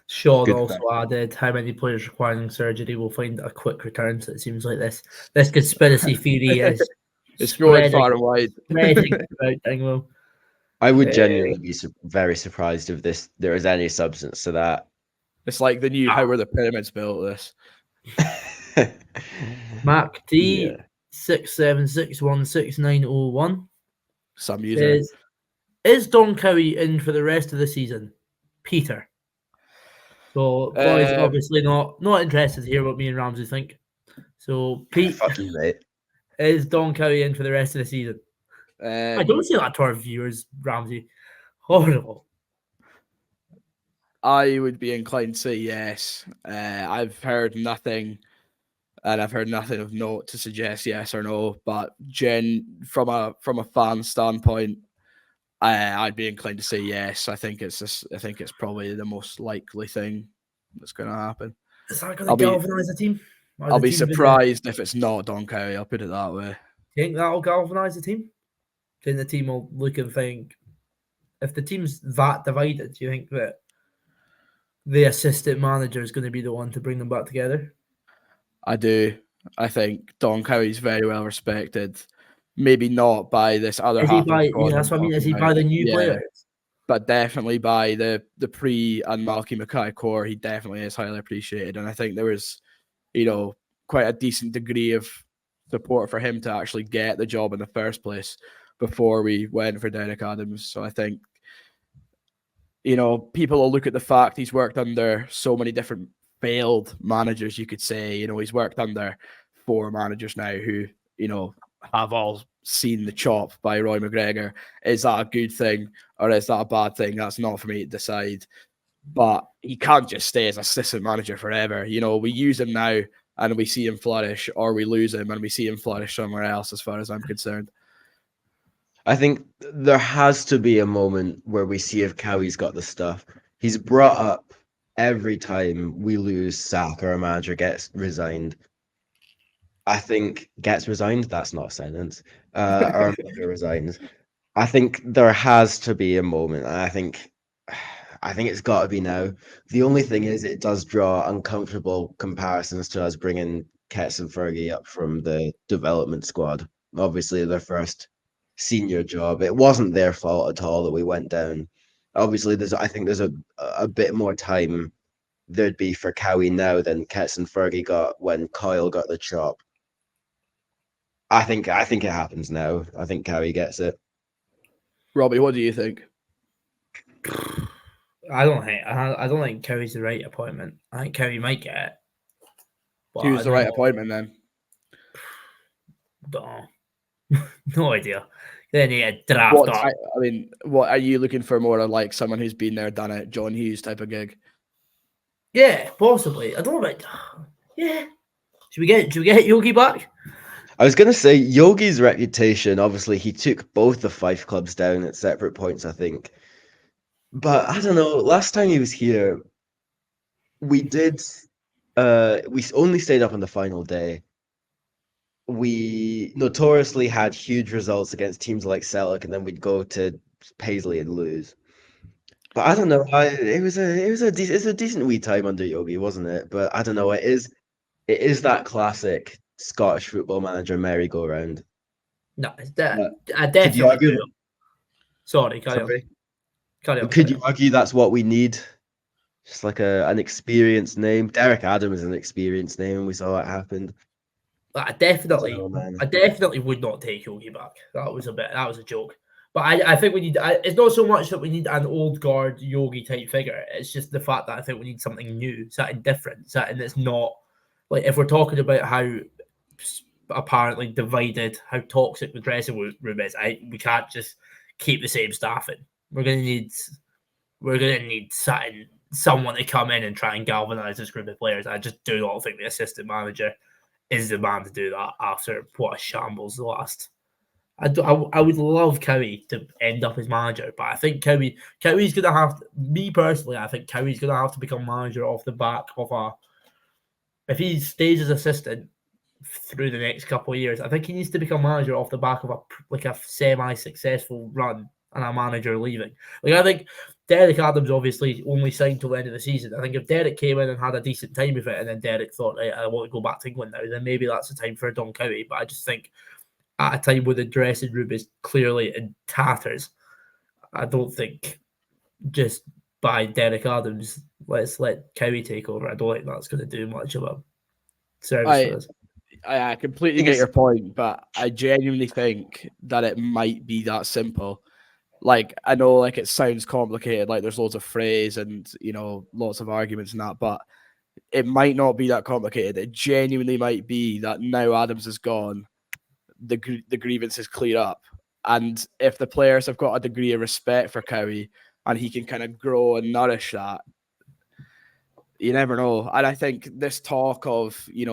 Sean also added, how many players requiring surgery will find a quick return. So it seems like this conspiracy theory is it's growing far and wide. I would genuinely be very surprised if there is any substance to that. It's like the new how were the pyramids built, this. Mac D 676169001. Some user. Is Don Cowie in for the rest of the season? Peter. So boys, obviously not interested to hear what me and Ramsay think. So Pete, fuck you, mate. Is Don Cowie in for the rest of the season? I don't see that to our viewers, Ramsay. Horrible. I would be inclined to say yes. I've heard nothing, and I've heard nothing of note to suggest yes or no. But from a fan standpoint, I'd be inclined to say yes. I think it's probably the most likely thing that's going to happen. Is that going to galvanise the team? I'll be surprised if it's not Don Cowie. I'll put it that way. Do you think that'll galvanise the team? Do you think the team will look and think, if the team's that divided, do you think that the assistant manager is going to be the one to bring them back together? I do. I think Don Cowie's very well respected. Maybe not by this other half. That's what I mean. Is he by the new players? But definitely by the pre and Malky Mackay core, he definitely is highly appreciated. And I think there was, quite a decent degree of support for him to actually get the job in the first place before we went for Derek Adams. So I think, people will look at the fact he's worked under so many different failed managers, you could say. He's worked under 4 managers now who, have all seen the chop by Roy McGregor. Is that a good thing or is that a bad thing? That's not for me to decide. But he can't just stay as assistant manager forever. We use him now and we see him flourish, or we lose him and we see him flourish somewhere else, as far as I'm concerned. I think there has to be a moment where we see if Cowie's got the stuff. He's brought up every time we lose, sack, or a manager gets resigned. I think gets resigned. That's not a sentence. Or manager resigns. I think there has to be a moment. And I think it's got to be now. The only thing is, it does draw uncomfortable comparisons to us bringing Ketz and Fergie up from the development squad. Obviously, their first senior job. It wasn't their fault at all that we went down. Obviously, I think there's a bit more time there'd be for Cowie now than Ketz and Fergie got when Coyle got the chop. I think it happens now. I think Cowie gets it. Robbie, what do you think? I don't think Cowie's the right appointment. I think Cowie might get it. Who's the right appointment then? Don't know. No idea. They need a draft up. What are you looking for? More like someone who's been there, done it, John Hughes type of gig? Yeah, possibly. I don't know about. Yeah. Should we get Yogi back? I was gonna say Yogi's reputation. Obviously, he took both the Fife clubs down at separate points, I think. But I don't know. Last time he was here, we did. We only stayed up on the final day. We notoriously had huge results against teams like Celtic, and then we'd go to Paisley and lose. But I don't know. It was a decent wee time under Yogi, wasn't it? But I don't know. It is that classic Scottish football manager merry-go-round. No, it's that. I definitely do. Sorry, carry on. Could you argue that's what we need? Just like an experienced name. Derek Adams is an experienced name, and we saw what happened. I definitely would not take Yogi back. That was a joke. But I think we need. It's not so much that we need an old guard Yogi type figure. It's just the fact that I think we need something new, something different, something that's not like, if we're talking about how apparently divided, how toxic the dressing room is. We can't just keep the same staffing. We're gonna need someone to come in and try and galvanize this group of players. I just do not think the assistant manager is the man to do that after what a shambles the last. I would love Cowie to end up as manager, but I think Cowie's going to have to, me personally, I think Cowie's going to have to become manager off the back of if he stays as assistant through the next couple of years, I think he needs to become manager off the back of a semi-successful run and a manager leaving. Like, I think Derek Adams obviously only signed till the end of the season. I think if Derek came in and had a decent time with it, and then Derek thought, hey, I want to go back to England now, then maybe that's the time for Don Cowie. But I just think at a time where the dressing room is clearly in tatters, I don't think just by Derek Adams, let's let Cowie take over. I don't think that's going to do much of a service for us. I completely get your point, but I genuinely think that it might be that simple. Like, I know, like, it sounds complicated, like there's loads of phrase and, lots of arguments and that, but it might not be that complicated. It genuinely might be that now Adams is gone, the grievance is cleared up, And if the players have got a degree of respect for Cowie and he can kind of grow and nourish that, you never know. And I think this talk of, he's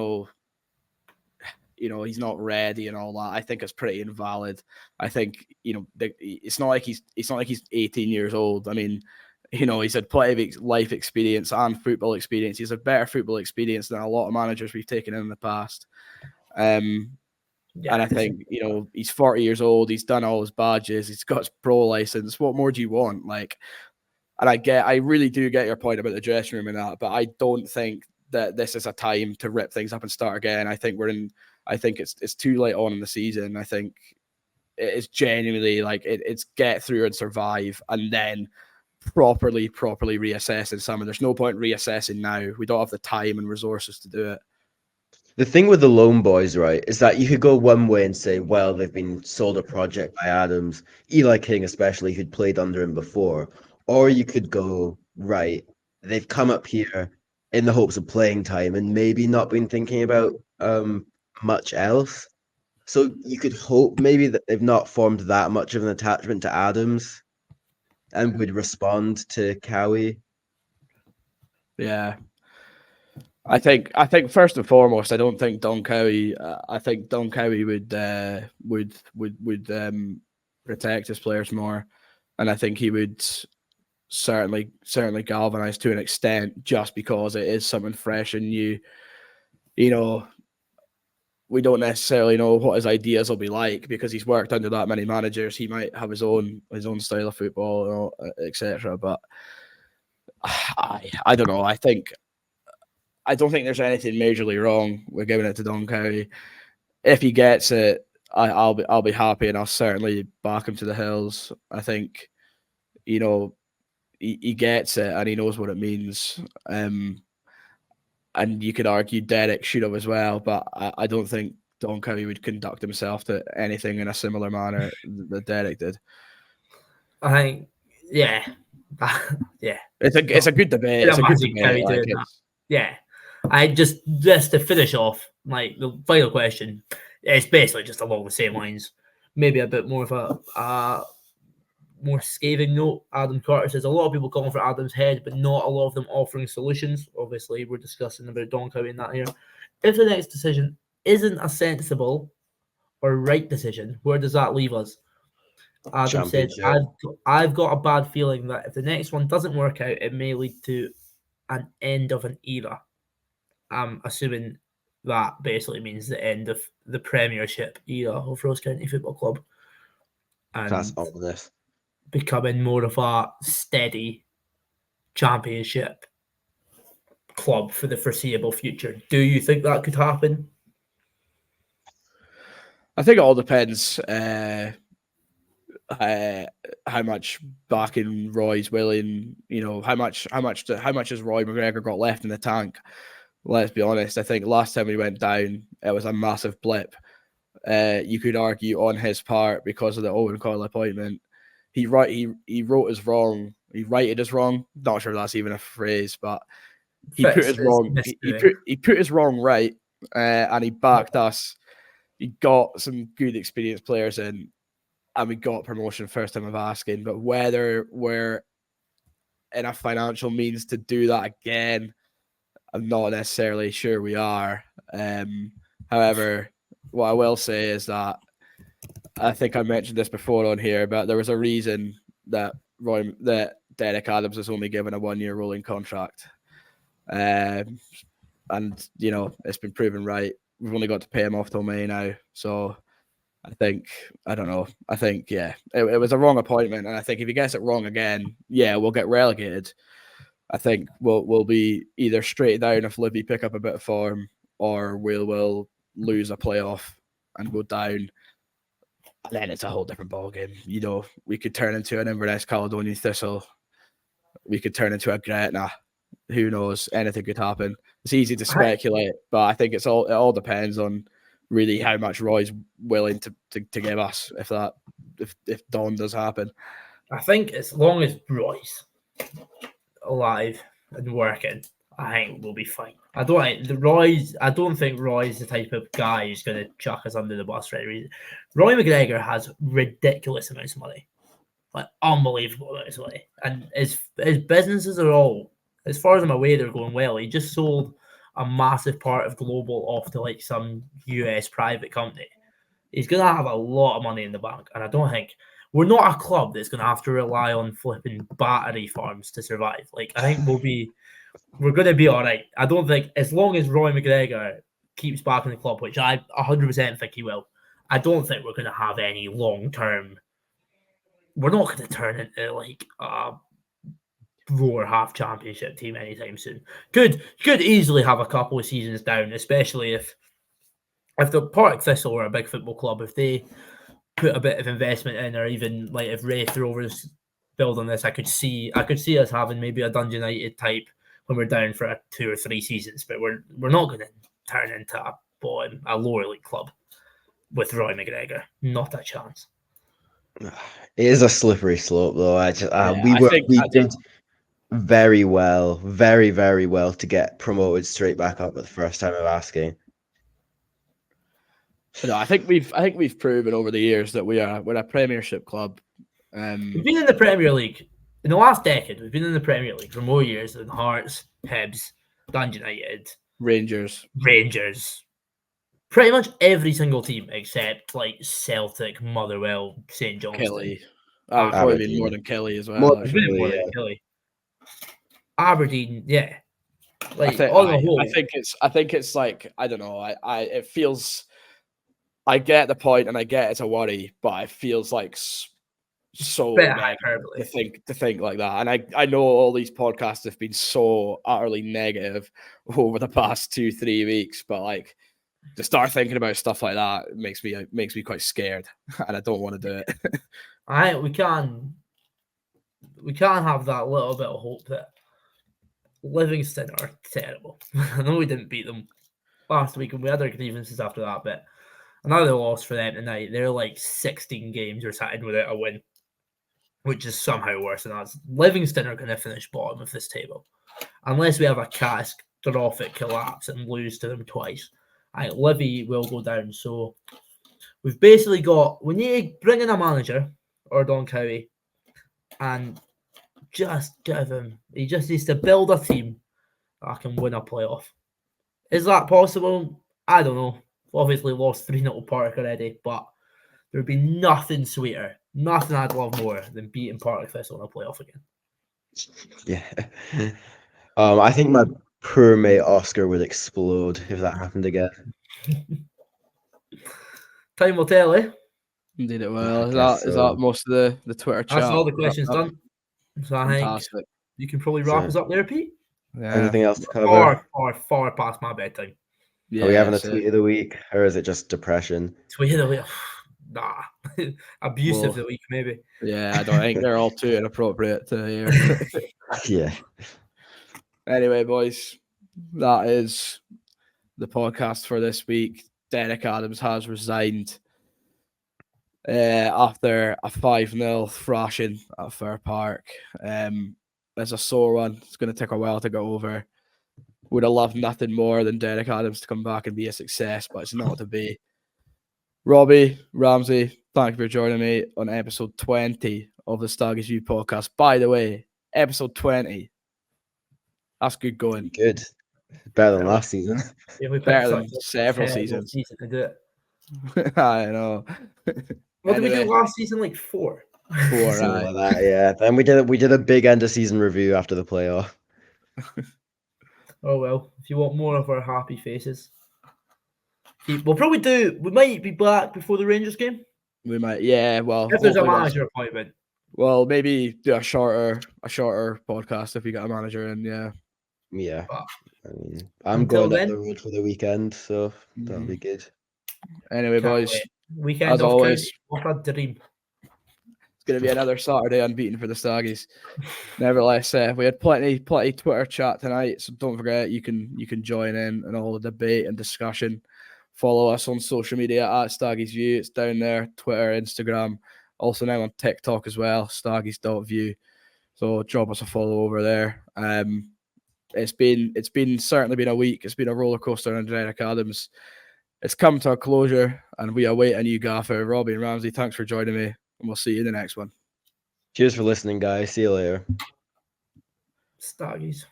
not ready and all that, I think it's pretty invalid. I think, it's not like he's 18 years old. I mean, he's had plenty of life experience and football experience. He's a better football experience than a lot of managers we've taken in the past. And I think, he's 40 years old. He's done all his badges. He's got his pro license. What more do you want? And I really do get your point about the dressing room and that, but I don't think that this is a time to rip things up and start again. I think it's too late on in the season. I think it is genuinely it's get through and survive and then properly reassess in summer. There's no point reassessing now. We don't have the time and resources to do it. The thing with the loan boys, right, is that you could go one way and say, well, they've been sold a project by Adams, Eli King especially, who'd played under him before. Or you could go, right, they've come up here in the hopes of playing time and maybe not been thinking about much else. So you could hope maybe that they've not formed that much of an attachment to Adams and would respond to Cowie. Yeah. I think first and foremost, I don't think Don Cowie. I think Don Cowie would protect his players more, and I think he would certainly galvanize to an extent just because it is something fresh and new. We don't necessarily know what his ideas will be like because he's worked under that many managers. He might have his own style of football, etc. But I don't know. I don't think there's anything majorly wrong with giving it to Don Cowie. If he gets it, I'll be happy and I'll certainly back him to the hills. I think, he gets it and he knows what it means. And you could argue Derek should have as well, but I don't think Don Cowie would conduct himself to anything in a similar manner that Derek did. I think, yeah. It's a good debate. It's a good debate. Yeah. I just to finish off, the final question, it's basically just along the same lines. Maybe a bit more of a more scathing note. Adam Carter says a lot of people calling for Adam's head, but not a lot of them offering solutions. Obviously, we're discussing about Don Cowie and that here. If the next decision isn't a sensible or right decision, where does that leave us? Adam said, I've got a bad feeling that if the next one doesn't work out, it may lead to an end of an era. I'm assuming that basically means the end of the Premiership era of Ross County Football Club. And that's ominous. Becoming more of a steady Championship club for the foreseeable future. Do you think that could happen? I think it all depends how much backing Roy's willing. How much has Roy McGregor got left in the tank? Let's be honest. I think last time we went down, it was a massive blip. You could argue on his part because of the Owen Coyle appointment. He wrote us wrong. He righted us wrong. Not sure if that's even a phrase, but he put us wrong. He put us wrong right, and he backed us. He got some good experienced players in, and we got promotion first time of asking. But whether we're in a financial means to do that again, I'm not necessarily sure we are. However, what I will say is that I think I mentioned this before on here, but there was a reason that Derek Adams was only given a 1-year rolling contract. And, it's been proven right. We've only got to pay him off till May now. So it was a wrong appointment. And I think if he gets it wrong again, we'll get relegated. I think we'll be either straight down if Libby pick up a bit of form, or we'll lose a playoff and go down. And then it's a whole different ballgame. We could turn into an Inverness Caledonian Thistle. We could turn into a Gretna. Who knows? Anything could happen. It's easy to speculate, but I think it all depends on really how much Roy's willing to give us if Don does happen. I think as long as Roy's alive and working, I think we'll be fine. I don't think Roy's the type of guy who's going to chuck us under the bus for any reason. Roy McGregor has ridiculous amounts of money, like unbelievable amounts of money, and his businesses are all, as far as I'm aware, they're going well. He just sold a massive part of Global off to like some US private company. He's going to have a lot of money in the bank, and I don't think we're not a club that's going to have to rely on flipping battery farms to survive. Like, I think we're going to be all right. I don't think, as long as Roy McGregor keeps back in the club, which I 100% think he will, I don't think we're going to have any long-term. We're not going to turn into like a lower half championship team anytime soon. Could easily have a couple of seasons down, especially if the Partick Thistle were a big football club, if they put a bit of investment in, or even like if Raith Rovers build on this, I could see us having maybe a Dundee United type when we're down for 2 or 3 seasons, but we're not going to turn into a lower league club with Roy McGregor. Not a chance. It is a slippery slope, though. We did very well, very, very well to get promoted straight back up at the first time of asking. No, I think we've proven over the years that we're a Premiership club. We've been in the Premier League in the last decade. We've been in the Premier League for more years than Hearts, Hibs, Dundee United, Rangers. Pretty much every single team except like Celtic, Motherwell, St Johnstone. Kelly. Probably been more than Kelly as well. More than Kelly. Aberdeen, yeah. Like I think it's like, I don't know. It feels. I get the point, and I get it's a worry, but it feels like so hyperbole to think like that. And I know all these podcasts have been so utterly negative over the past 2-3 weeks, but like to start thinking about stuff like that makes me quite scared, and I don't want to do it. We can have that little bit of hope that Livingston are terrible. I know we didn't beat them last week, and we had our grievances after that, but another loss for them tonight. They're like 16 games or something without a win, which is somehow worse than us. Livingston are going to finish bottom of this table unless we have a catastrophic collapse and lose to them twice. Livy will go down. So we've basically we need to bring in a manager or Don Cowie and just give him. He just needs to build a team that can win a playoff. Is that possible? I don't know. Obviously lost 3-0 Partick already, but there would be nothing sweeter, nothing I'd love more than beating Partick Thistle in a playoff again. Yeah. I think my poor mate Oscar would explode if that happened again. Time will tell, eh? Did it well. Is that most of the Twitter chat? That's all the questions done. So I think you can probably wrap us up there, Pete. Yeah. Anything else to cover? Far past my bedtime. Yeah, are we having a tweet of the week, or is it just depression? Tweet of the week? Nah. Abuse of the week, maybe. Yeah, I don't think they're all too inappropriate to hear. Yeah. Anyway, boys, that is the podcast for this week. Derek Adams has resigned after a 5-0 thrashing at Fir Park. It's a sore one. It's going to take a while to go over. Would have loved nothing more than Derek Adams to come back and be a success, but it's not to be. Robbie, Ramsay, thank you for joining me on episode 20 of the Staggies View podcast. By the way, episode 20. That's good going. Good. Better than last season. Yeah, better than several seasons. To do it. I know. What did we do last season? Like 4. 4, right? Like that, yeah. Then we did a big end of season review after the playoff. Oh well, if you want more of our happy faces, we'll probably do. We might be back before the Rangers game. We might, yeah. Well, if there's a manager appointment, well, maybe do a shorter podcast if we got a manager in. Yeah. Yeah. I mean, I'm going on the road for the weekend, so that'll be good. Anyway, boys, weekend as always, what a dream. It's going to be another Saturday unbeaten for the Staggies. Nevertheless, we had plenty Twitter chat tonight, so don't forget you can join in and all the debate and discussion. Follow us on social media at Staggies View. It's down there, Twitter, Instagram, also now on TikTok as well, Staggies.view. So drop us a follow over there. it's been certainly been a week. It's been a roller coaster under Derek Adams. It's come to a closure, and we await a new gaffer. Robbie and Ramsay, thanks for joining me, and we'll see you in the next one. Cheers for listening, guys. See you later. Staggies.